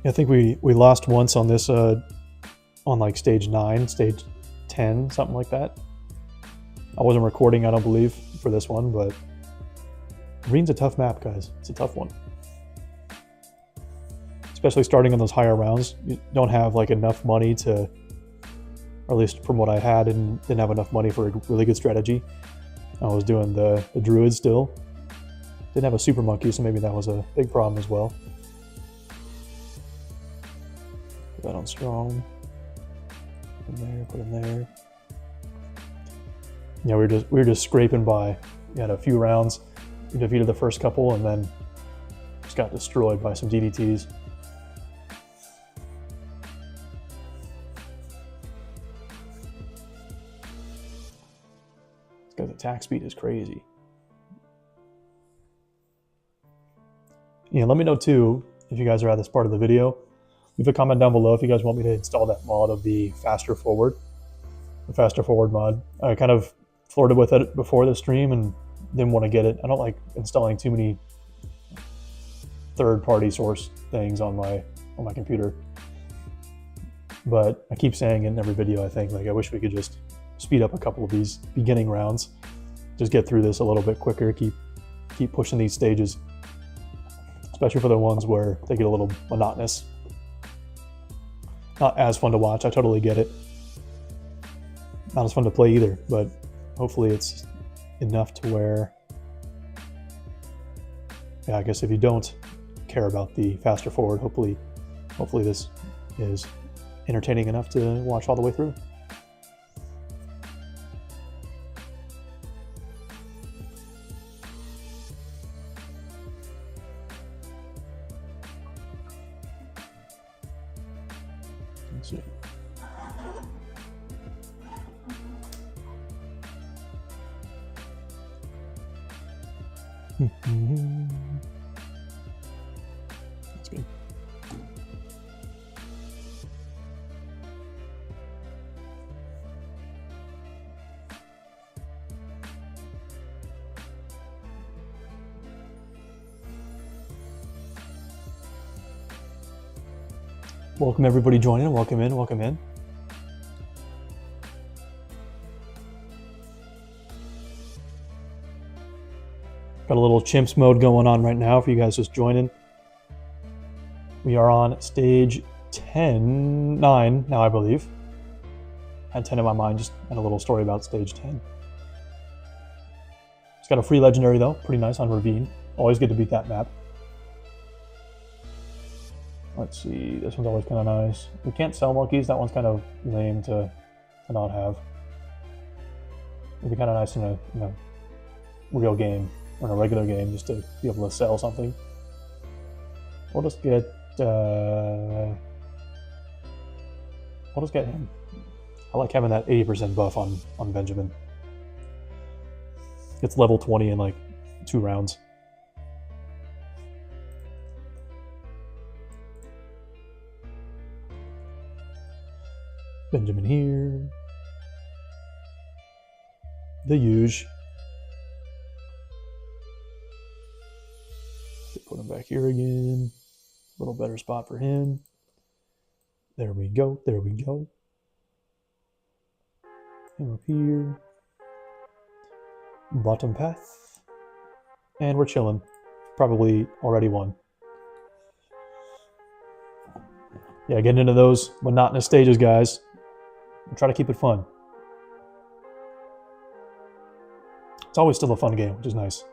I think we lost once on this, on like stage 9, stage 10, something like that. I wasn't recording, I don't believe, for this one, but Marine's a tough map, guys. It's a tough one. Especially starting on those higher rounds. You don't have like enough money to, or at least from what I had, and didn't have enough money for a really good strategy. I was doing the druid still. Didn't have a super monkey, so maybe that was a big problem as well. Put that on strong. Put him there, put him there. Yeah, we were just scraping by. We had a few rounds. We defeated the first couple and then just got destroyed by some DDTs. attack speed is crazy. Yeah, let me know too if you guys are at this part of the video. Leave a comment down below if you guys want me to install that mod of the faster forward mod. I kind of flirted with it before the stream and didn't want to get it. I don't like installing too many third-party source things on my computer. But I keep saying it in every video, I think. Like, I wish we could just speed up a couple of these beginning rounds. Just get through this a little bit quicker, keep pushing these stages. Especially for the ones where they get a little monotonous. Not as fun to watch, I totally get it. Not as fun to play either, but hopefully it's enough to where, yeah, I guess if you don't care about the faster forward, hopefully this is entertaining enough to watch all the way through. Let's see. That's good. Welcome everybody joining. Welcome in. Welcome in. Got a little chimps mode going on right now for you guys just joining. We are on stage 9 now, I believe. I had 10 in my mind, just had a little story about stage 10. It's got a free legendary though, pretty nice on Ravine. Always good to beat that map. Let's see, this one's always kind of nice. We can't sell monkeys, that one's kind of lame to not have. It'd be kind of nice in a real game. Or in a regular game, just to be able to sell something. We'll just get him. I like having that 80% buff on Benjamin. It's level 20 in like 2 rounds. Benjamin here. The huge. Put him back here again. A little better spot for him. There we go. There we go. Him up here. Bottom path. And we're chilling. Probably already won. Yeah, getting into those monotonous stages, guys. We'll try to keep it fun. It's always still a fun game, which is nice.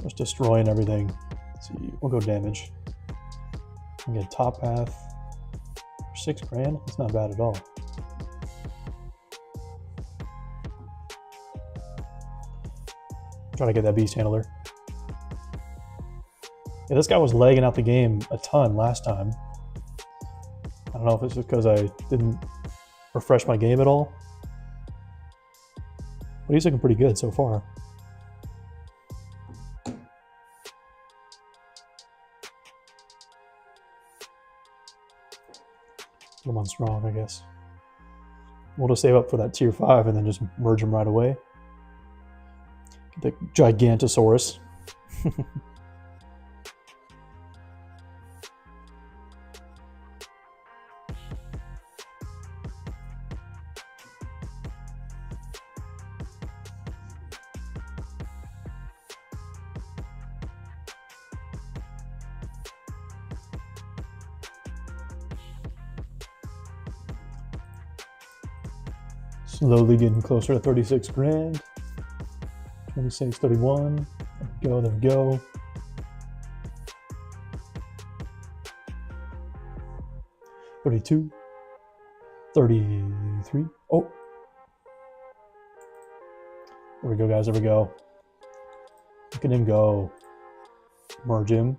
Just destroying everything. Let's see, we'll go damage. And get top path for 6 grand. That's not bad at all. Trying to get that beast handler. Yeah, this guy was lagging out the game a ton last time. I don't know if it's just because I didn't refresh my game at all. But he's looking pretty good so far. I'm on strong, I guess. We'll just save up for that tier 5 and then just merge them right away. Get the Gigantosaurus. Slowly getting closer to 36 grand. 26, 31. There we go, there we go. 32. 33. Oh. There we go, guys, there we go. Look at him go. Merge him.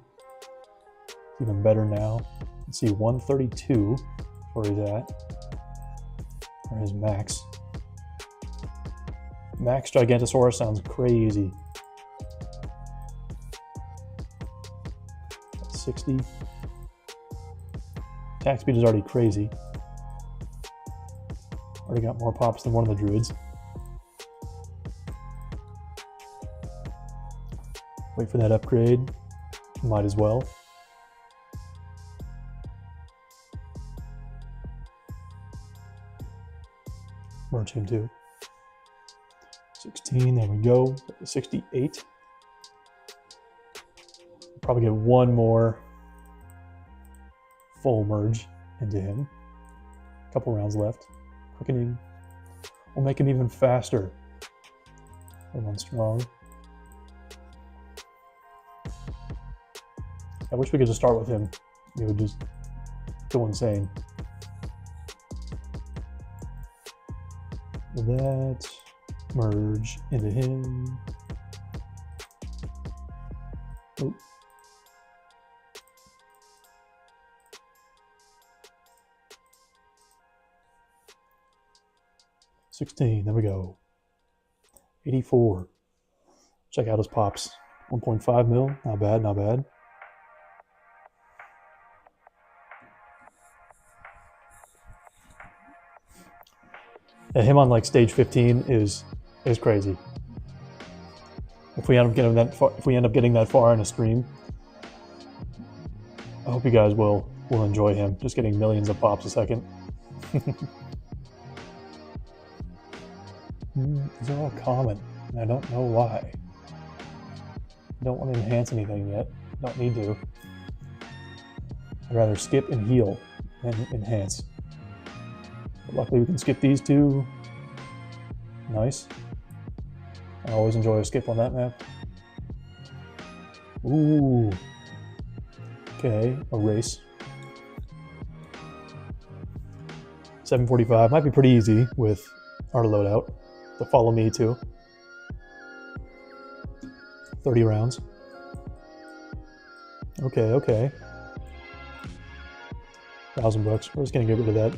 Even better now. Let's see, 132 where he's at. Or his max. Max Gigantosaurus sounds crazy. 60. Attack speed is already crazy. Already got more pops than one of the druids. Wait for that upgrade. Might as well. Merge him too. 16, there we go. 68. Probably get one more full merge into him. Couple rounds left. Quickening. We'll make him even faster. One strong. I wish we could just start with him. He would just go insane. That merge into him. Oh. $16, there we go. 84. Check out his pops. 1.5 mil, not bad, not bad. Yeah, him on like stage 15 is crazy. If we end up getting that far in a stream, I hope you guys will enjoy him. Just getting millions of pops a second. These are all common, and I don't know why. I don't want to enhance anything yet. Don't need to. I'd rather skip and heal than enhance. But luckily we can skip these two. Nice. I always enjoy a skip on that map. Ooh. Okay, a race. 745 might be pretty easy with our loadout. To follow me too. 30 rounds. Okay, okay. $1,000 bucks. We're just gonna get rid of that.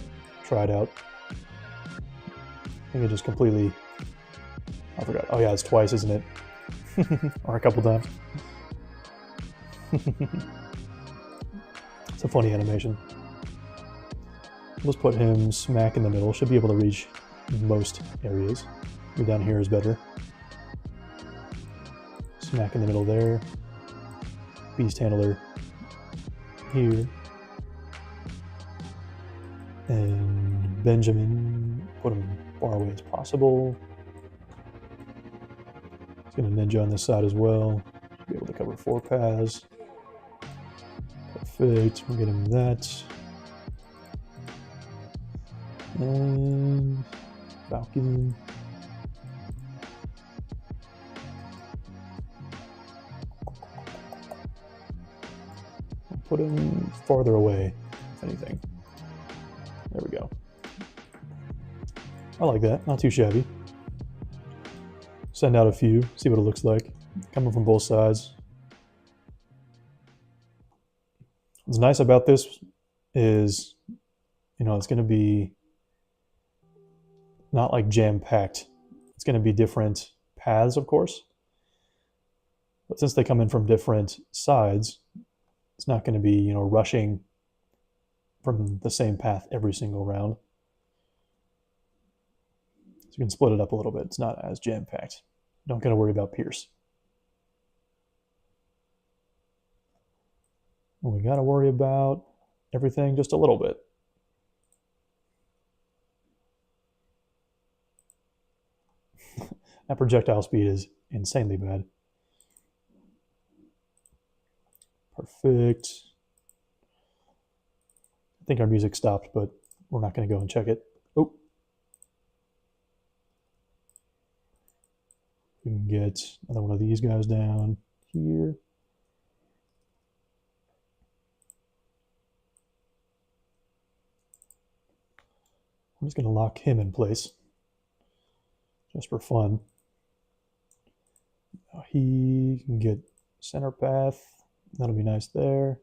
Try it out. I think it just completely. I forgot. Oh yeah, it's twice, isn't it? Or a couple times. It's a funny animation. Let's put him smack in the middle. Should be able to reach most areas. Maybe down here is better. Smack in the middle there. Beast handler here. And Benjamin, put him far away as possible. He's going to ninja on this side as well. Should be able to cover 4 paths. Perfect. We'll get him that. And Falcon. I'll put him farther away, if anything. There we go. I like that. Not too shabby. Send out a few, see what it looks like. Coming from both sides. What's nice about this is, you know, it's going to be not like jam-packed. It's going to be different paths, of course. But since they come in from different sides, it's not going to be, you know, rushing from the same path every single round. So you can split it up a little bit. It's not as jam-packed. Don't got to worry about Pierce. We got to worry about everything just a little bit. That projectile speed is insanely bad. Perfect. I think our music stopped, but we're not going to go and check it. Oh. We can get another one of these guys down here. I'm just going to lock him in place just for fun. he can get center path. That'll be nice there.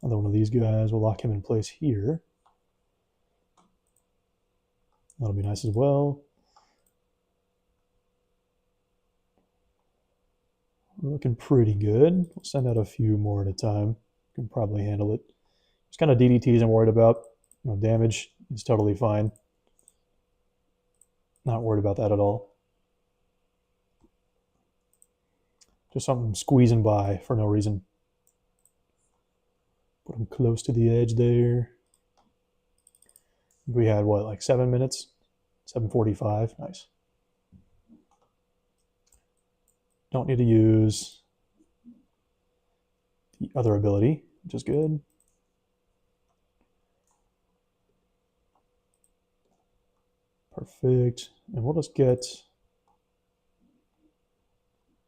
Another one of these guys, we'll lock him in place here. That'll be nice as well. We're looking pretty good. We'll send out a few more at a time. Can probably handle it. Just kind of DDTs I'm worried about. Damage is totally fine. Not worried about that at all. Just something squeezing by for no reason. Put him close to the edge there. We had what, like 7 minutes? 7:45. Nice. Don't need to use the other ability, which is good. Perfect. And we'll just get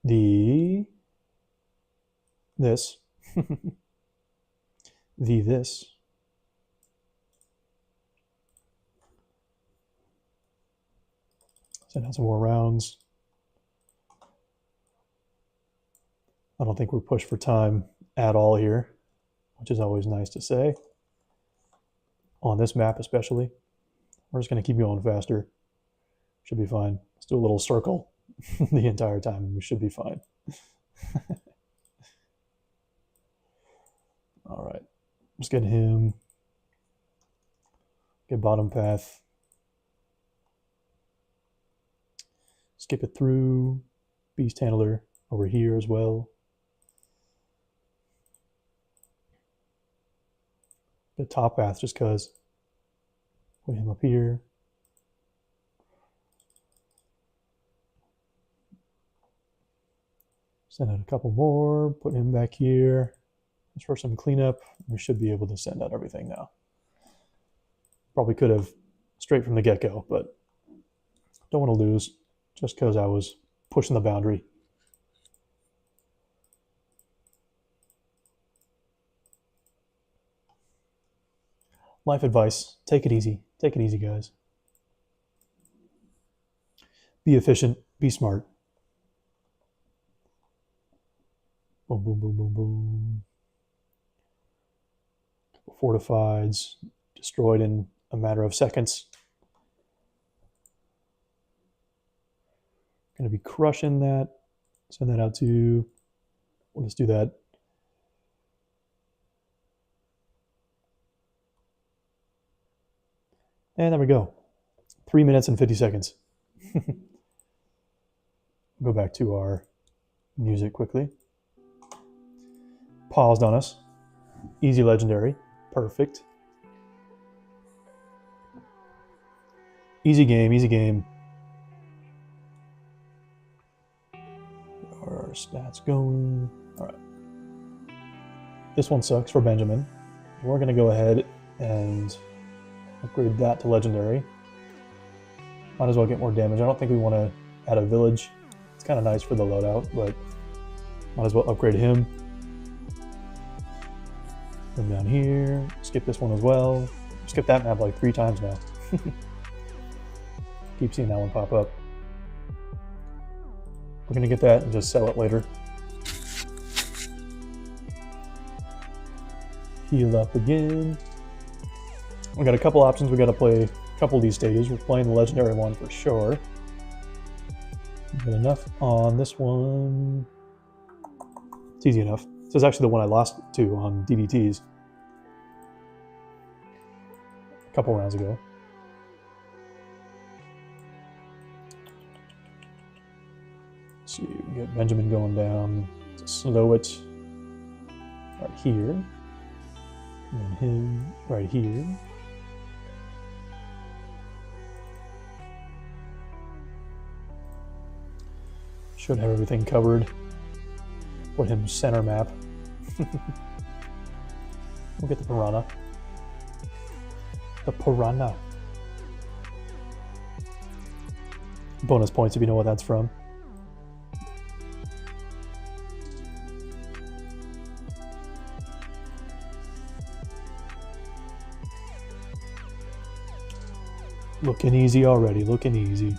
this. this. Send out some more rounds. I don't think we're pushed for time at all here, which is always nice to say. On this map especially. We're just going to keep going faster. Should be fine. Let's do a little circle the entire time and we should be fine. All right. Let's get him. Get bottom path. Skip it through. Beast handler over here as well. The top path just because. Put him up here. Send out a couple more. Put him back here. Just for some cleanup. We should be able to send out everything now. Probably could have straight from the get-go, but don't want to lose just because I was pushing the boundary. Life advice, take it easy. Take it easy, guys. Be efficient, be smart. Boom, boom, boom, boom, boom. Fortifieds, destroyed in a matter of seconds. Gonna be crushing that. Send that out to, we'll just do that. And there we go. 3 minutes and 50 seconds. Go back to our music quickly. Paused on us. Easy legendary. Perfect. Easy game, easy game. Our stats going. All right. This one sucks for Benjamin. We're going to go ahead and upgrade that to legendary. Might as well get more damage. I don't think we want to add a village. It's kind of nice for the loadout, but might as well upgrade him. Come down here. Skip this one as well. Skip that map like 3 times now. Keep seeing that one pop up. We're going to get that and just sell it later. Heal up again. We got a couple options. We got to play a couple of these stages. We're playing the legendary one for sure. We've got enough on this one. It's easy enough. This is actually the one I lost to on DDTs a couple rounds ago. Let's see, we get Benjamin going down to slow it right here. And then him right here. Should have everything covered. Put him center map. We'll get the piranha. The piranha. Bonus points if you know what that's from. Looking easy already, looking easy.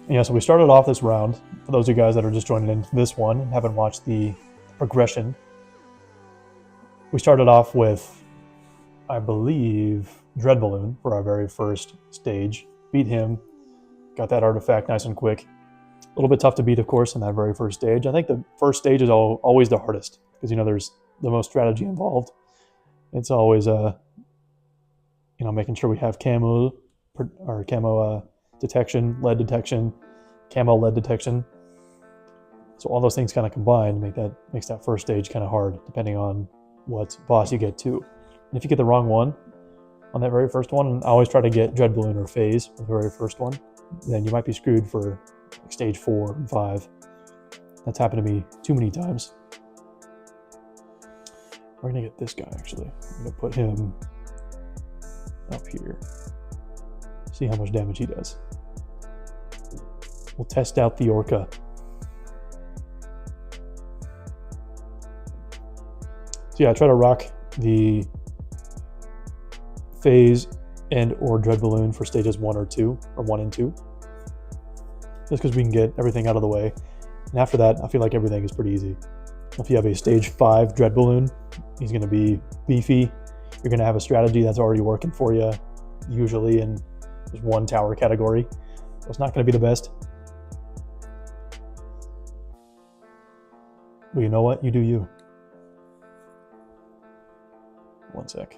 Yeah, so we started off this round. For those of you guys that are just joining in this one and haven't watched the progression, we started off with, I believe, Dread Balloon for our very first stage. Beat him, got that artifact nice and quick. A little bit tough to beat, of course, in that very first stage. I think the first stage is always the hardest because, you know, there's the most strategy involved. It's always, making sure we have camo detection, lead detection, camo lead detection. So all those things kind of combined makes that first stage kind of hard, depending on what boss you get to. And if you get the wrong one on that very first one, I always try to get Dread Balloon or Phase for the very first one, then you might be screwed for like stage 4 and 5. That's happened to me too many times. We're gonna get this guy actually. I'm gonna put him up here. See how much damage he does. We'll test out the Orca. So yeah, I try to rock the Phase and or Dread Balloon for stages 1 or 2, or 1 and 2. Just because we can get everything out of the way. And after that, I feel like everything is pretty easy. If you have a stage 5 Dread Balloon, he's going to be beefy. You're going to have a strategy that's already working for you, usually in just one tower category. So it's not going to be the best. But you know what? You do you. One sec.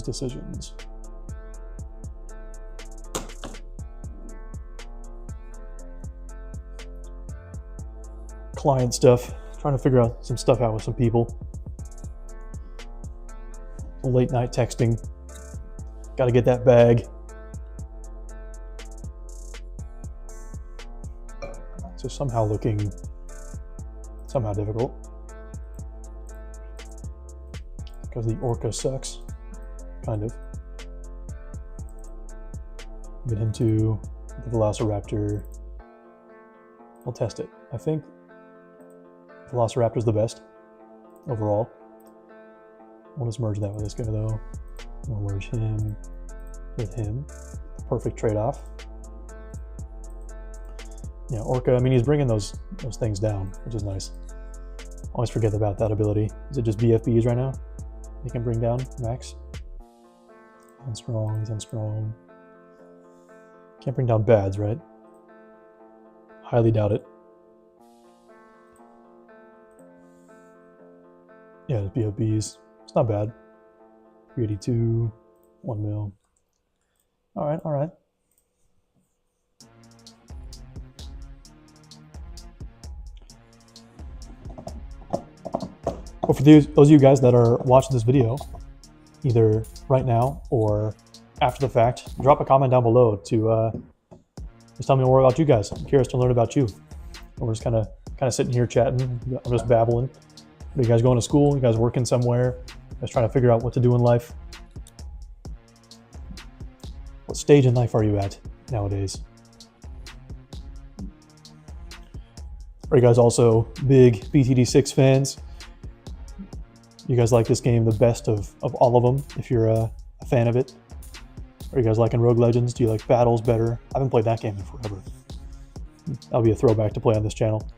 Decisions. Client stuff. Trying to figure out some stuff out with some people. Late night texting. Got to get that bag. So somehow difficult. Because the Orca sucks. Kind of. Get him to the Velociraptor. We'll test it. I think Velociraptor's the best overall. We'll just merge that with this guy though. We'll merge him with him. Perfect trade-off. Yeah, Orca, I mean, he's bringing those things down, which is nice. Always forget about that ability. Is it just BFBs right now? He can bring down max? Unstrong, he's unstrong. Can't bring down bads, right? Highly doubt it. Yeah, it's BFBs. It's not bad. 382, 1 mil. Alright. Well, for those of you guys that are watching this video, either right now or after the fact, drop a comment down below to just tell me more about you guys. I'm curious to learn about you. We're just kind of sitting here chatting. I'm just babbling. Are you guys going to school? You guys working somewhere? Just trying to figure out what to do in life? What stage in life are you at nowadays? Are you guys also big BTD6 fans? You guys like this game the best of all of them, if you're a fan of it? Are you guys liking Rogue Legends? Do you like battles better? I haven't played that game in forever. That'll be a throwback to play on this channel.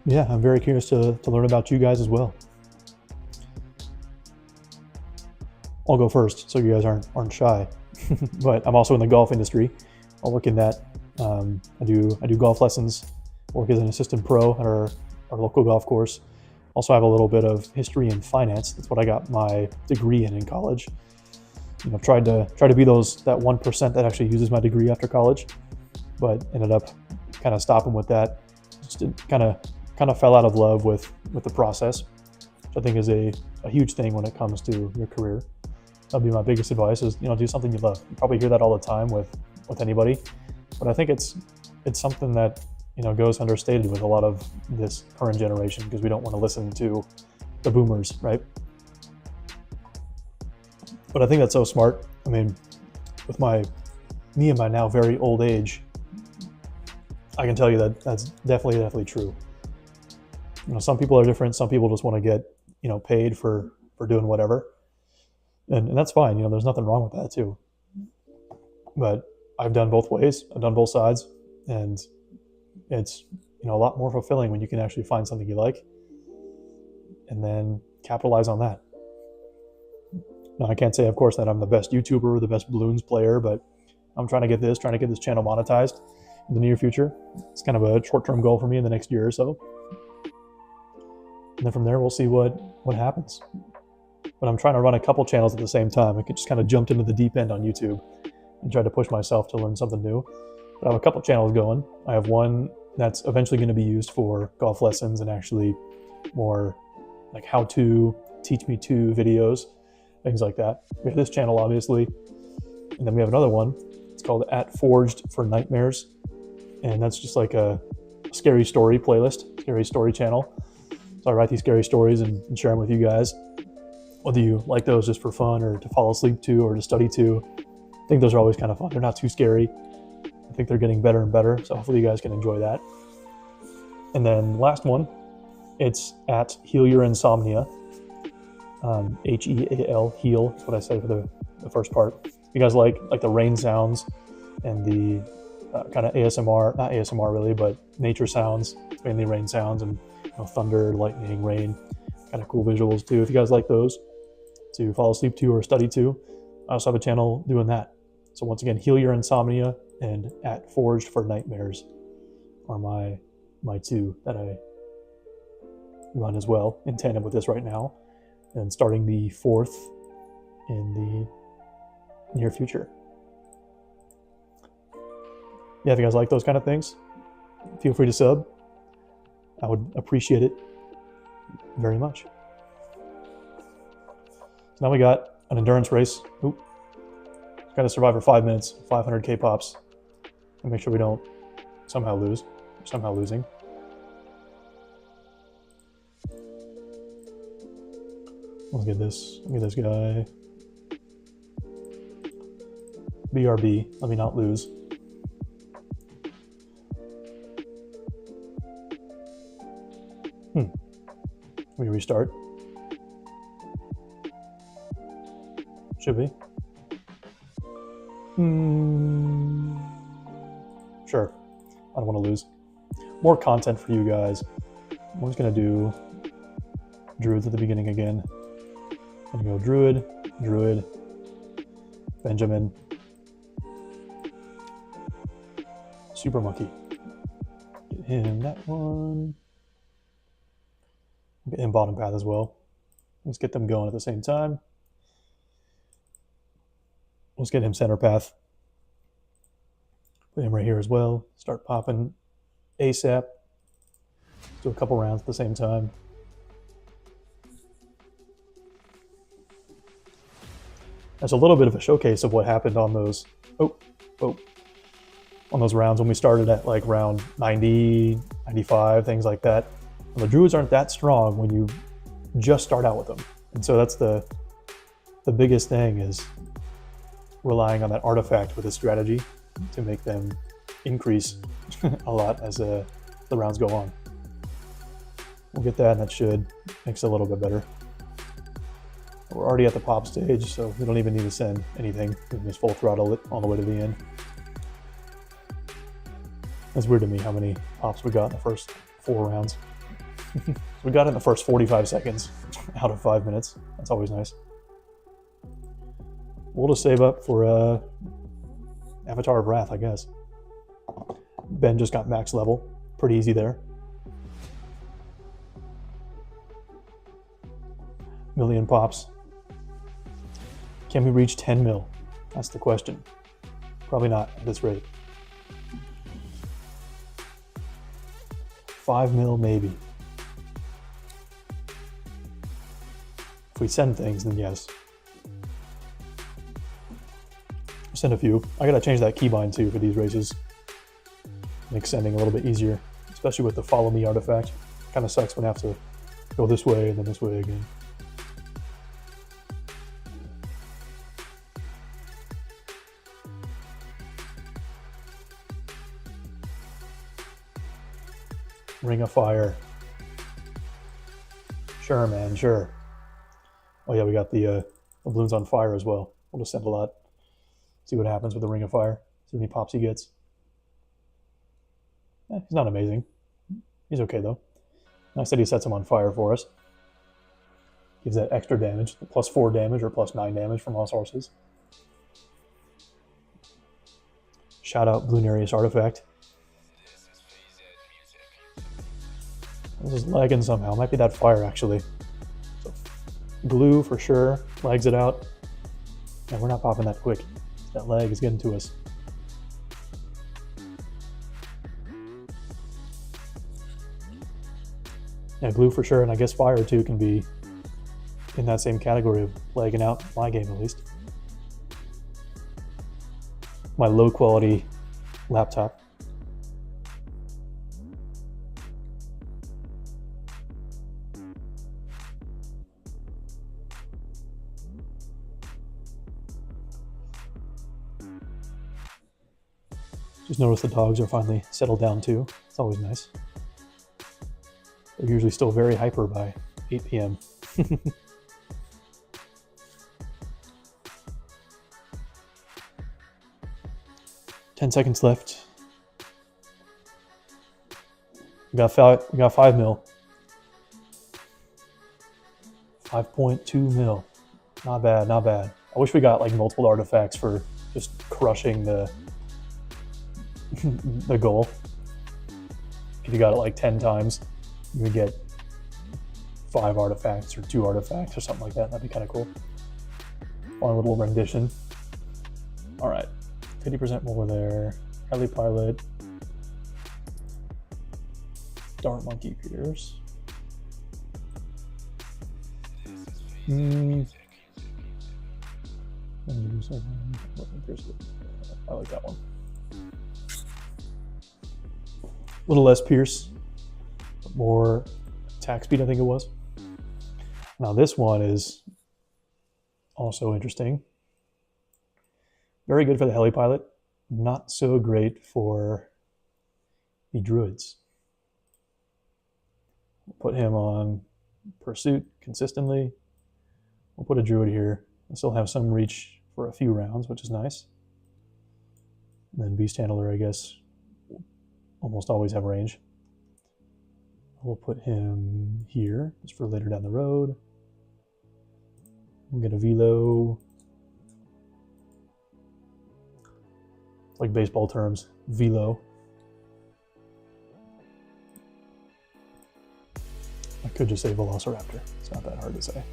Yeah, I'm very curious to learn about you guys as well. I'll go first, so you guys aren't shy. But I'm also in the golf industry. I work in that. I do golf lessons. Work as an assistant pro at our local golf course. Also have a little bit of history and finance. That's what I got my degree in college. You know, tried to be that 1% that actually uses my degree after college. but ended up kind of stopping with that. Just kind of fell out of love with the process, which I think is a huge thing when it comes to your career. That'd be my biggest advice: is, you know, do something you love. You probably hear that all the time with anybody, but I think it's something that, you know, goes understated with a lot of this current generation, because we don't want to listen to the boomers, right? But I think that's so smart. I mean, with me and my now very old age, I can tell you that that's definitely true. You know, some people are different. Some people just want to get, you know, paid for doing whatever, and that's fine. You know, there's nothing wrong with that too. But I've done both ways. I've done both sides, and it's, you know, a lot more fulfilling when you can actually find something you like and then capitalize on that. Now, I can't say, of course, that I'm the best YouTuber or the best Bloons player, but I'm trying to get this channel monetized in the near future. It's kind of a short-term goal for me in the next year or so. And then from there, we'll see what happens. But I'm trying to run a couple channels at the same time. I could just kind of jumped into the deep end on YouTube and tried to push myself to learn something new. But I have a couple channels going. I have one that's eventually going to be used for golf lessons and actually more like how-to, teach-me-to videos, things like that. We have this channel, obviously. And then we have another one. It's called @Forged for Nightmares. And that's just like a scary story playlist, scary story channel. So I write these scary stories and share them with you guys. Whether you like those just for fun or to fall asleep to or to study to, I think those are always kind of fun. They're not too scary. I think they're getting better and better. So hopefully you guys can enjoy that. And then last one, it's @Heal Your Insomnia. HEAL, heal, that's what I said for the first part. You guys like the rain sounds and the kind of ASMR, not ASMR really, but nature sounds, mainly rain sounds, and, you know, thunder, lightning, rain, kind of cool visuals too. If you guys like those to fall asleep to or study to, I also have a channel doing that. So once again, Heal Your Insomnia and @Forged for Nightmares are my two that I run as well in tandem with this right now, and starting the fourth in the near future. Yeah, if you guys like those kind of things, feel free to sub. I would appreciate it very much. So now we got an endurance race. Oop. Got to survive for 5 minutes, 500k pops, and make sure we don't somehow lose. We're somehow losing. Let's get this. Look at this guy. BRB. Let me not lose. We restart. Should be. Sure. I don't want to lose. More content for you guys. I'm just going to do druids at the beginning again. I'm going to go druid, Benjamin, super monkey. Get him that one. Get him bottom path as well. Let's get them going at the same time. Let's get him center path. Put him right here as well. Start popping ASAP. Do a couple rounds at the same time. That's a little bit of a showcase of what happened on those on those rounds when we started at like round 90, 95, things like that. And the druids aren't that strong when you just start out with them. And so that's the biggest thing, is relying on that artifact with a strategy to make them increase a lot as the rounds go on. We'll get that, and that should make it a little bit better. We're already at the pop stage, so we don't even need to send anything. We can just full throttle it all the way to the end. It's weird to me how many pops we got in the first 4 rounds. We got it in the first 45 seconds out of 5 minutes. That's always nice. We'll just save up for Avatar of Wrath, I guess. Ben just got max level. Pretty easy there. Million pops. Can we reach 10 mil? That's the question. Probably not at this rate. 5 mil maybe. If we send things, then yes. Send a few. I gotta change that keybind too for these races. Make sending a little bit easier, especially with the follow me artifact. Kind of sucks when I have to go this way and then this way again. Ring of Fire. Sure, man, sure. Oh yeah, we got the Bloons on fire as well. We'll just send a lot. See what happens with the Ring of Fire. See how many pops he gets. He's not amazing. He's okay though. Nice that he sets him on fire for us. Gives that extra damage, plus 4 damage or plus 9 damage from all sources. Shout out Bloonarius Artifact. This is lagging somehow. Might be that fire actually. So, glue for sure. Lags it out. And we're not popping that quick. That lag is getting to us. Yeah, glue for sure, and I guess fire too can be in that same category of lagging out my game at least. My low quality laptop. Just noticed the dogs are finally settled down too. It's always nice. They're usually still very hyper by 8 p.m. 10 seconds left. We got 5 mil. 5.2 mil. Not bad, not bad. I wish we got like multiple artifacts for just crushing the the goal. If you got it like 10 times, you would get 5 artifacts or 2 artifacts or something like that. That'd be kind of cool. Fun little rendition. All right, 50% more there. Heli Pilot. Dart Monkey Pierce. I like that one. A little less Pierce, but more attack speed, I think it was. Now this one is also interesting. Very good for the Heli Pilot, not so great for the Druids. We'll put him on Pursuit consistently. We'll put a Druid here. We'll still have some reach for a few rounds, which is nice. And then Beast Handler, I guess, almost always have range. We'll put him here just for later down the road. We'll get a velo. It's like baseball terms, velo. I could just say Velociraptor. It's not that hard to say.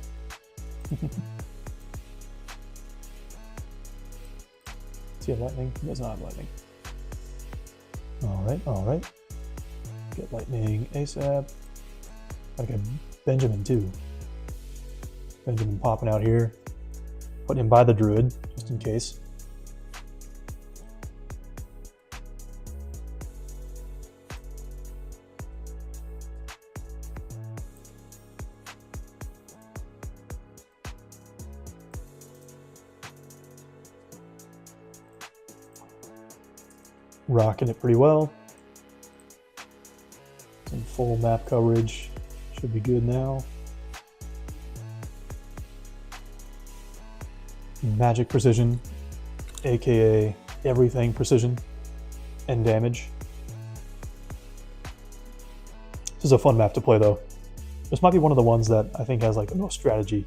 Does he have lightning? He does not have lightning. All right. Get lightning ASAP. Gotta get Benjamin too. Benjamin popping out here. Put him by the Druid, just in case. Rocking it pretty well. Some full map coverage. Should be good now. Magic precision, aka everything precision and damage. This is a fun map to play though. This might be one of the ones that I think has like the most strategy.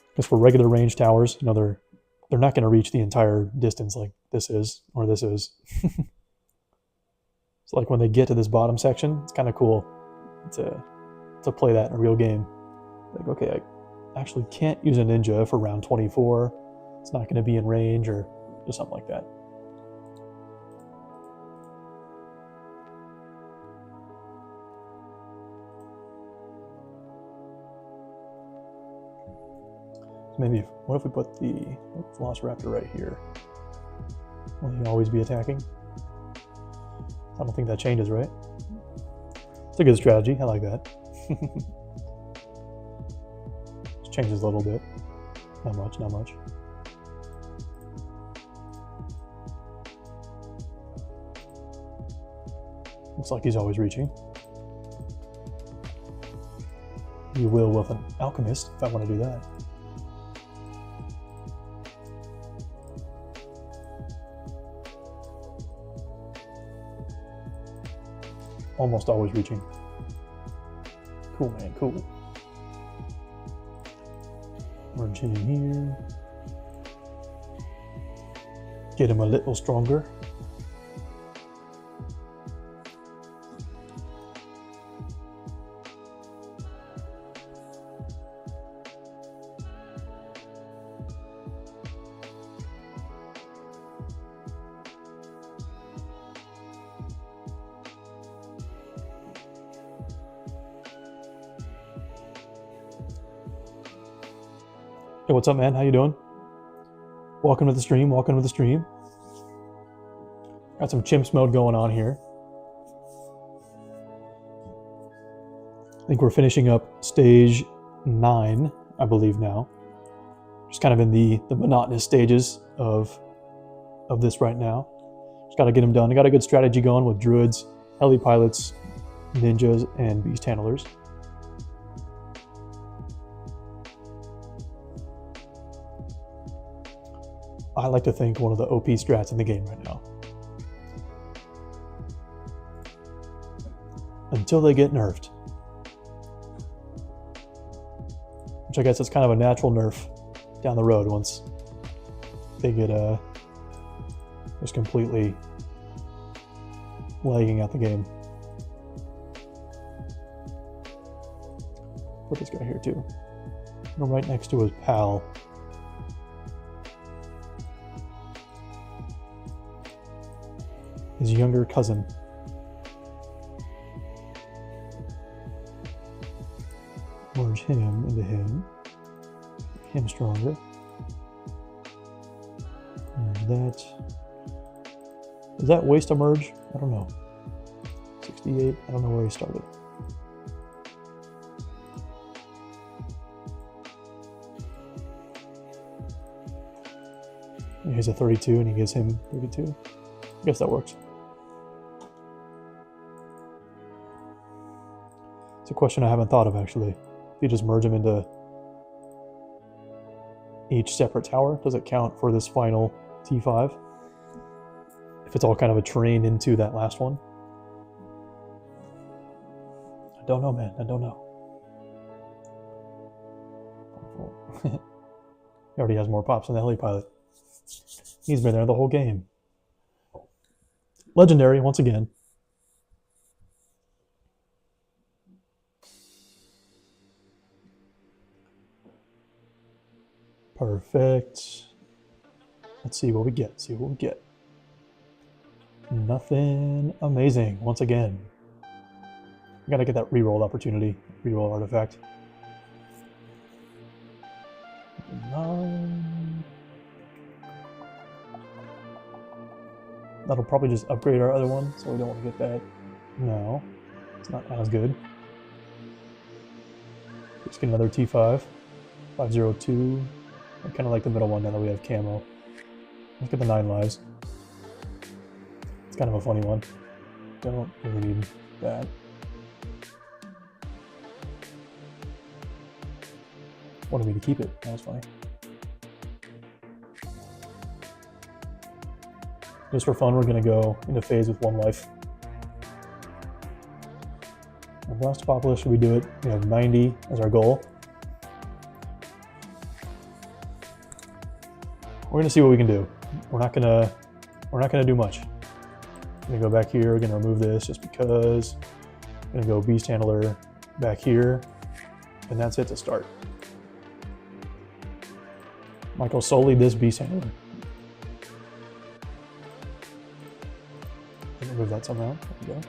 Because for regular range towers, you know, they're not going to reach the entire distance like this is, or this is. It's like when they get to this bottom section, it's kind of cool to play that in a real game. Like, okay, I actually can't use a ninja for round 24. It's not going to be in range or just something like that. Maybe, what if we put the Velociraptor right here? Will he always be attacking? I don't think that changes, right? It's a good strategy. I like that. Just changes a little bit. Not much, not much. Looks like he's always reaching. You will with an alchemist if I want to do that. Almost always reaching. Cool, man, cool. Merge him here. Get him a little stronger. Hey, what's up, man? How you doing? Welcome to the stream. Welcome to the stream. Got some chimps mode going on here. I think we're finishing up stage 9, I believe now. Just kind of in the monotonous stages of this right now. Just got to get them done. I got a good strategy going with druids, heli pilots, ninjas, and beast handlers. I like to think one of the OP strats in the game right now. Until they get nerfed. Which I guess is kind of a natural nerf down the road once they get just completely lagging out the game. Put this guy here too. And right next to his pal. His younger cousin. Merge him into him. Make him stronger. Merge that. Does that waste a merge? I don't know. 68. I don't know where he started. He's a 32 and he gives him 32. I guess that works. It's a question I haven't thought of, actually. If you just merge them into each separate tower, does it count for this final T5? If it's all kind of a train into that last one? I don't know, man. I don't know. He already has more pops than the heli pilot. He's been there the whole game. Legendary, once again. Perfect. Let's see what we get. See what we get. Nothing amazing, once again. Gotta get that reroll opportunity. Reroll artifact. 9. That'll probably just upgrade our other one, so we don't want to get that. No, it's not as good. Let's get another T5. 502. I kind of like the middle one now that we have camo. Let's get the 9 lives. It's kind of a funny one. Don't really need that. Wanted me to keep it. That was funny. Just for fun, we're going to go into phase with 1 life. And Blastopolis, should we do it? We have 90 as our goal. We're going to see what we can do. We're not going to do much. I'm going to go back here. We're going to remove this just because. I'm going to go Beast Handler back here. And that's it to start. Michael, solely this Beast Handler. Remove that somehow. There we go.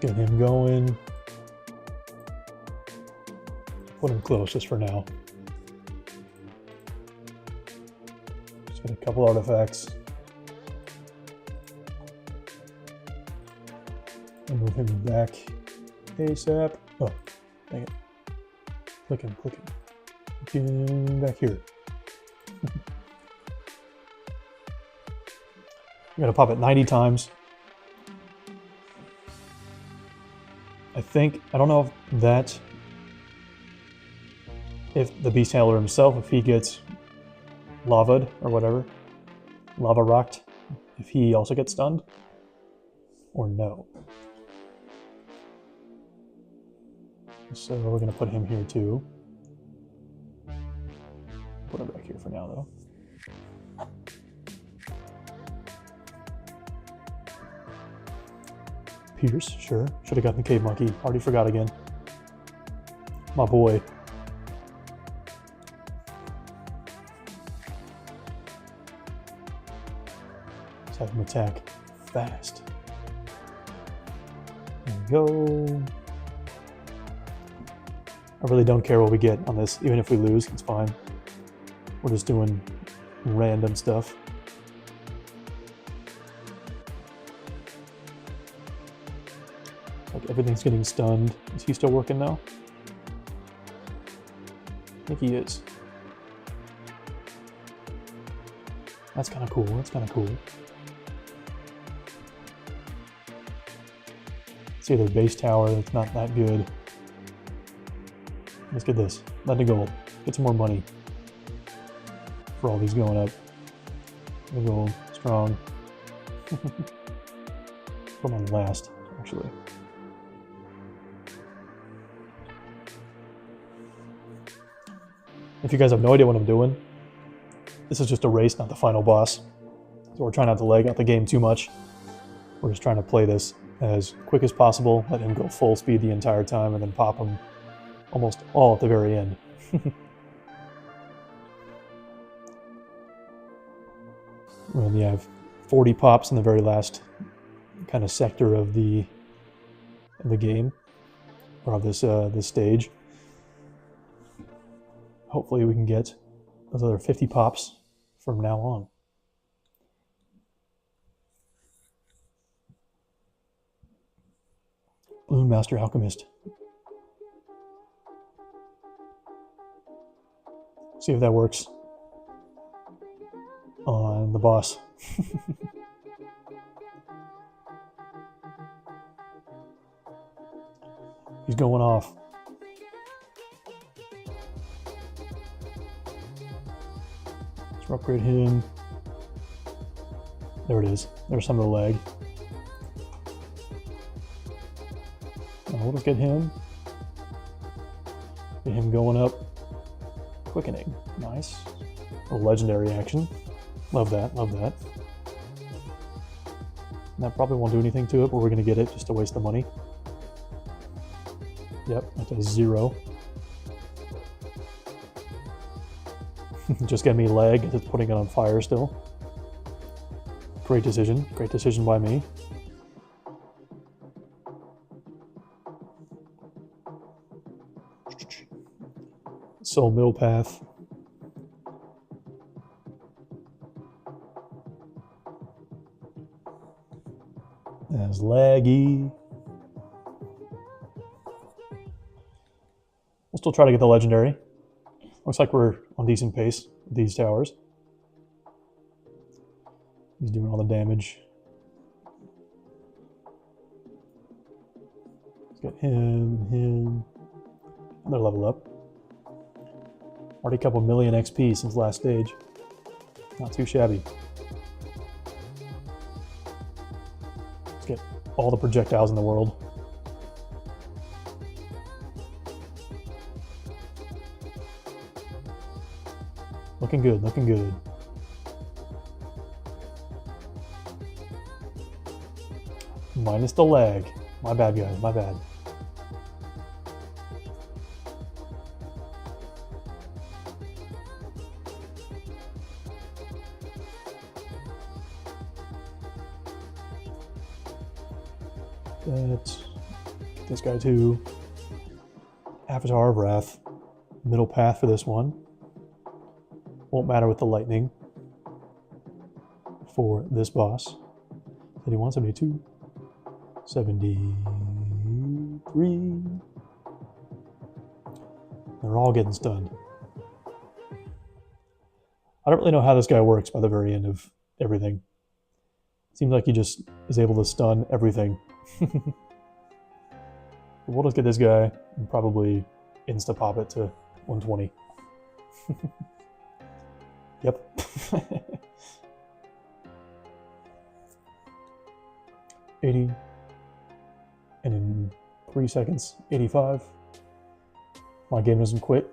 Get him going. Put him close just for now. Just get a couple artifacts. And move him back ASAP. Oh, dang it. Click him, click him. Get him back here. I'm gonna pop it 90 times. I don't know if the beast handler himself, if he gets lava'd or whatever, lava rocked, if he also gets stunned, or no. So we're gonna put him here too. Put him back here for now though. Pierce, sure. Should have gotten the cave monkey. Already forgot again. My boy. Let's have him attack fast. There we go. I really don't care what we get on this. Even if we lose, it's fine. We're just doing random stuff. Like everything's getting stunned. Is he still working now? I think he is. That's kind of cool. That's kind of cool. See their base tower. That's not that good. Let's get this. Let it go. Get some more money for all these going up. The gold, strong. Put them on last, actually. If you guys have no idea what I'm doing, this is just a race, not the final boss. So we're trying not to lag out the game too much. We're just trying to play this as quick as possible, let him go full speed the entire time, and then pop him almost all at the very end. And you have 40 pops in the very last kind of sector of the game, or of this this stage. Hopefully we can get those other 50 pops from now on. Bloon Master Alchemist. See if that works on the boss. He's going off. Let's upgrade him. There it is. There's some of the lag. Now we'll just get him. Get him going up. Quickening. Nice. A legendary action. Love that, love that. And that probably won't do anything to it, but we're going to get it just to waste the money. Yep, that does 0. Just get me lag, it's putting it on fire still. Great decision by me. Soul Mill Path. As laggy. We'll still try to get the legendary. Looks like we're on decent pace with these towers. He's doing all the damage. Let's get him. Another level up. Already a couple million XP since last stage. Not too shabby. Let's get all the projectiles in the world. Looking good, looking good. Minus the lag. My bad, guys, my bad. That This guy too. Avatar of Wrath. Middle path for this one. Won't matter with the lightning. For this boss. 71, 72, 73. They're all getting stunned. I don't really know how this guy works by the very end of everything. Seems like he just is able to stun everything. We'll just get this guy and probably insta-pop it to 120. Yep. $80. And in 3 seconds, 85. My game doesn't quit.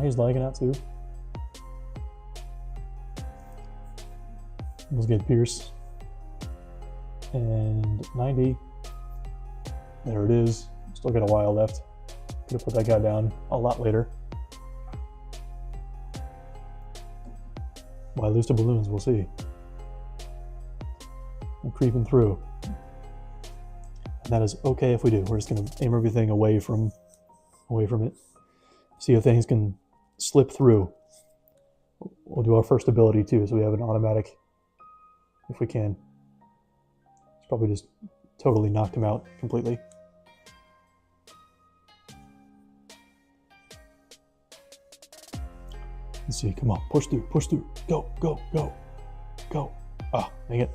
He's lagging out too. Let's get Pierce. And 90. There it is. Still got a while left. Could have put that guy down a lot later. Might lose to balloons, we'll see. I'm creeping through. And that is okay if we do. We're just gonna aim everything away from it. See if things can slip through. We'll do our first ability too, so we have an automatic if we can. It's probably just totally knocked him out completely. Let's see, come on, push through, go, go, go, go. Ah, dang it.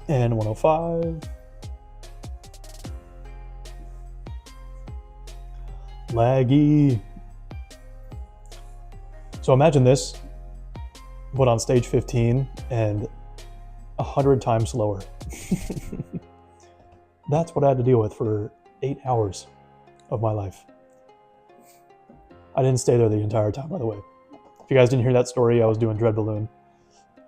And 105. Laggy. So imagine this, but on stage 15 and 100 times slower. That's what I had to deal with for 8 hours of my life. I didn't stay there the entire time, by the way. If you guys didn't hear that story, I was doing Dread Balloon,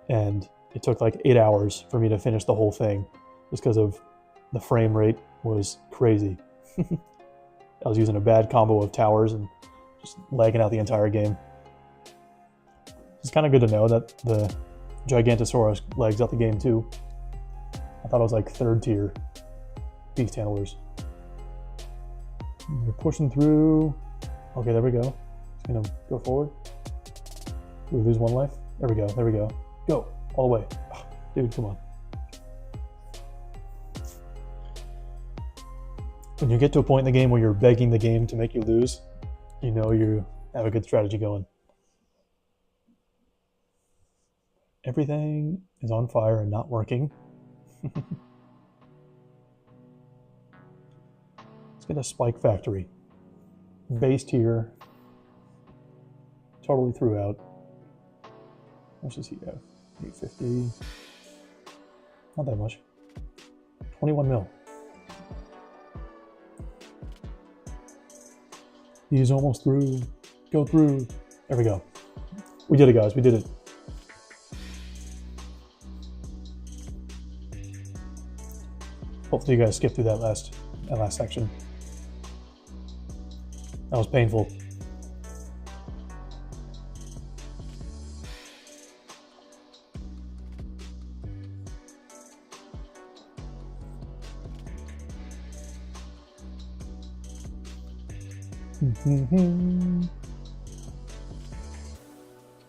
and it took like 8 hours for me to finish the whole thing just because of the frame rate was crazy. I was using a bad combo of towers and just lagging out the entire game. It's kind of good to know that the Gigantosaurus lags out the game too. I thought it was like 3rd tier beast handlers. They're pushing through. Okay, there we go. Just gonna go forward. We lose 1 life. There we go, there we go. Go, all the way. Oh, dude, come on. When you get to a point in the game where you're begging the game to make you lose, you know you have a good strategy going. Everything is on fire and not working. Let's get a spike factory. Base tier. Totally threw out. What's this he have? 850. Not that much. 21 mil. He's almost through. Go through. There we go. We did it, guys. We did it. Hopefully you guys skipped through that last section. That was painful.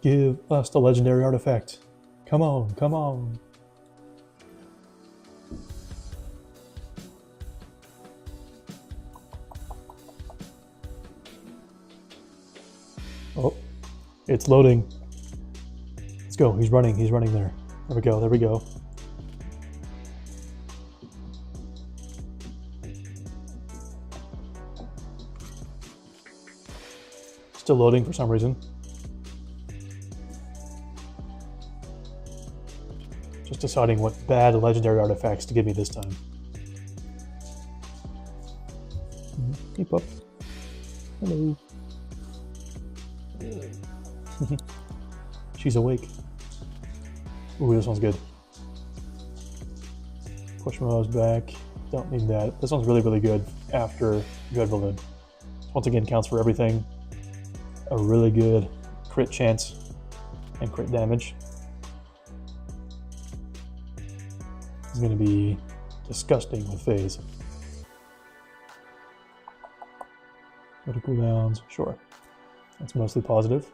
Give us the legendary artifact. Come on, come on. Oh, it's loading. Let's go. He's running there. There we go, there we go. Still loading for some reason. Just deciding what bad legendary artifacts to give me this time. Keep up. Hello. She's awake. Ooh, this one's good. Push Mo's back. Don't need that. This one's really, really good after Dread Balloon. Once again, counts for everything. A really good crit chance and crit damage. going to be disgusting with phase. Go to cooldowns, sure. That's mostly positive.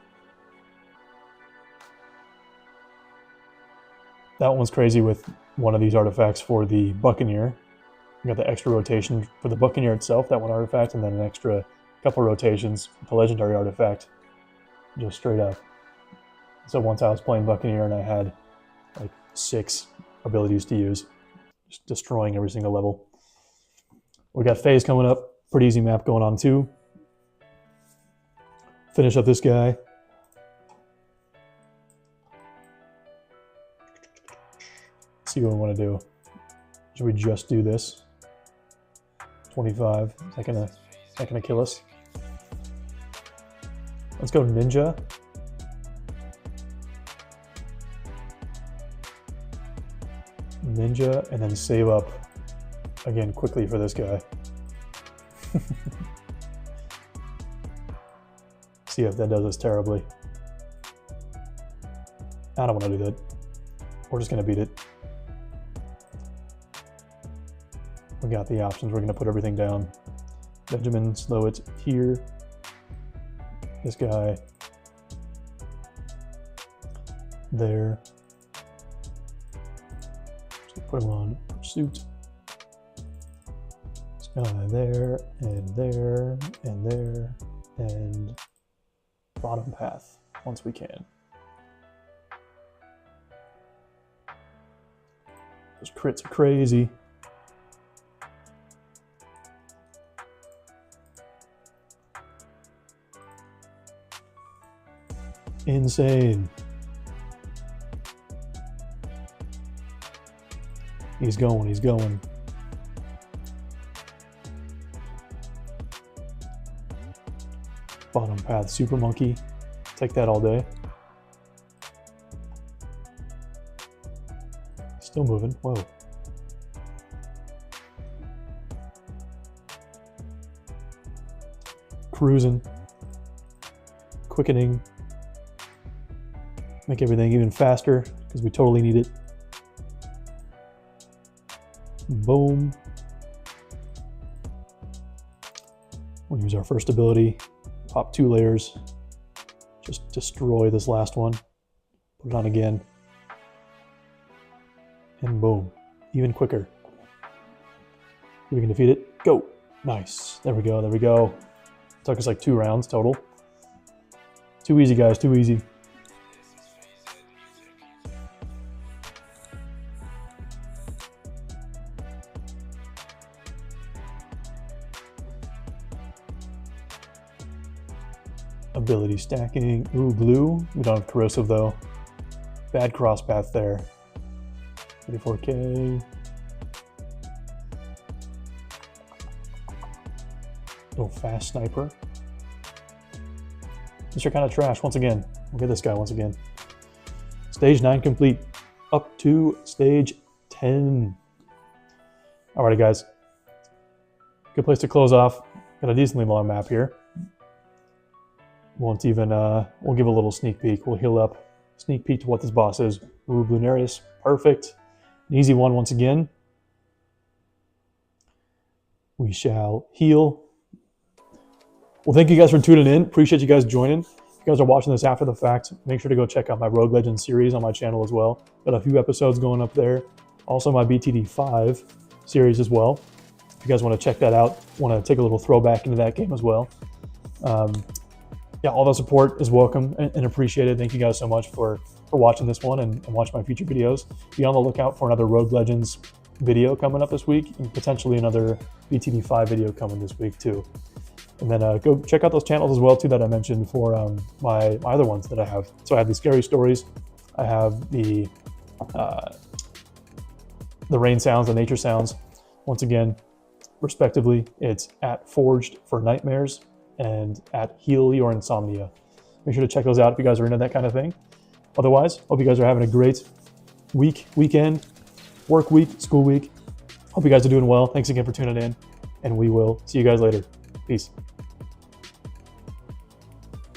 That one's crazy with one of these artifacts for the Buccaneer. You got the extra rotation for the Buccaneer itself, that one artifact, and then an extra couple rotations for the legendary artifact, just straight up. So once I was playing Buccaneer and I had like 6 abilities to use, just destroying every single level. We got phase coming up, pretty easy map going on too. Finish up this guy. See what we want to do. Should we just do this? 25. Is that gonna kill us? Let's go ninja. Ninja, and then save up again quickly for this guy. See if that does us terribly. I don't want to do that. We're just going to beat it. We got the options. We're going to put everything down. Benjamin, slow it here. This guy there. So put him on pursuit. This guy there, and there, and there, and bottom path once we can. Those crits are crazy. Insane. He's going, he's going. Bottom path, super monkey. Take that all day. Still moving, whoa. Cruising. Quickening. Make everything even faster, because we totally need it. Boom. We'll use our first ability. Pop 2 layers. Just destroy this last one. Put it on again. And boom. Even quicker. We can defeat it. Go. Nice. There we go. There we go. Took us like 2 rounds total. Too easy, guys. Too easy. Ability stacking. Ooh, blue. We don't have corrosive though. Bad cross path there. 34k. Oh, fast sniper. These are kind of trash once again. Look at this guy once again. Stage 9 complete. Up to stage 10. Alrighty, guys. Good place to close off. Got a decently long map here. Won't even, we'll give a little sneak peek. We'll heal up. Sneak peek to what this boss is. Ooh, Bloonarius. Perfect. An easy one once again. We shall heal. Well, thank you guys for tuning in. Appreciate you guys joining. If you guys are watching this after the fact, make sure to go check out my Rogue Legends series on my channel as well. Got a few episodes going up there. Also my BTD5 series as well. If you guys want to check that out, want to take a little throwback into that game as well. Yeah, all the support is welcome and appreciated. Thank you guys so much for watching this one and watch my future videos. Be on the lookout for another Rogue Legends video coming up this week, and potentially another BTD5 video coming this week too. And then go check out those channels as well too that I mentioned for my other ones that I have. So I have the scary stories, I have the rain sounds, the nature sounds. Once again, respectively, it's at Forged for Nightmares and at Heal Your Insomnia. Make sure to check those out if you guys are into that kind of thing. Otherwise, hope you guys are having a great week, weekend, work week, school week. Hope you guys are doing well. Thanks again for tuning in, and we will see you guys later. Peace.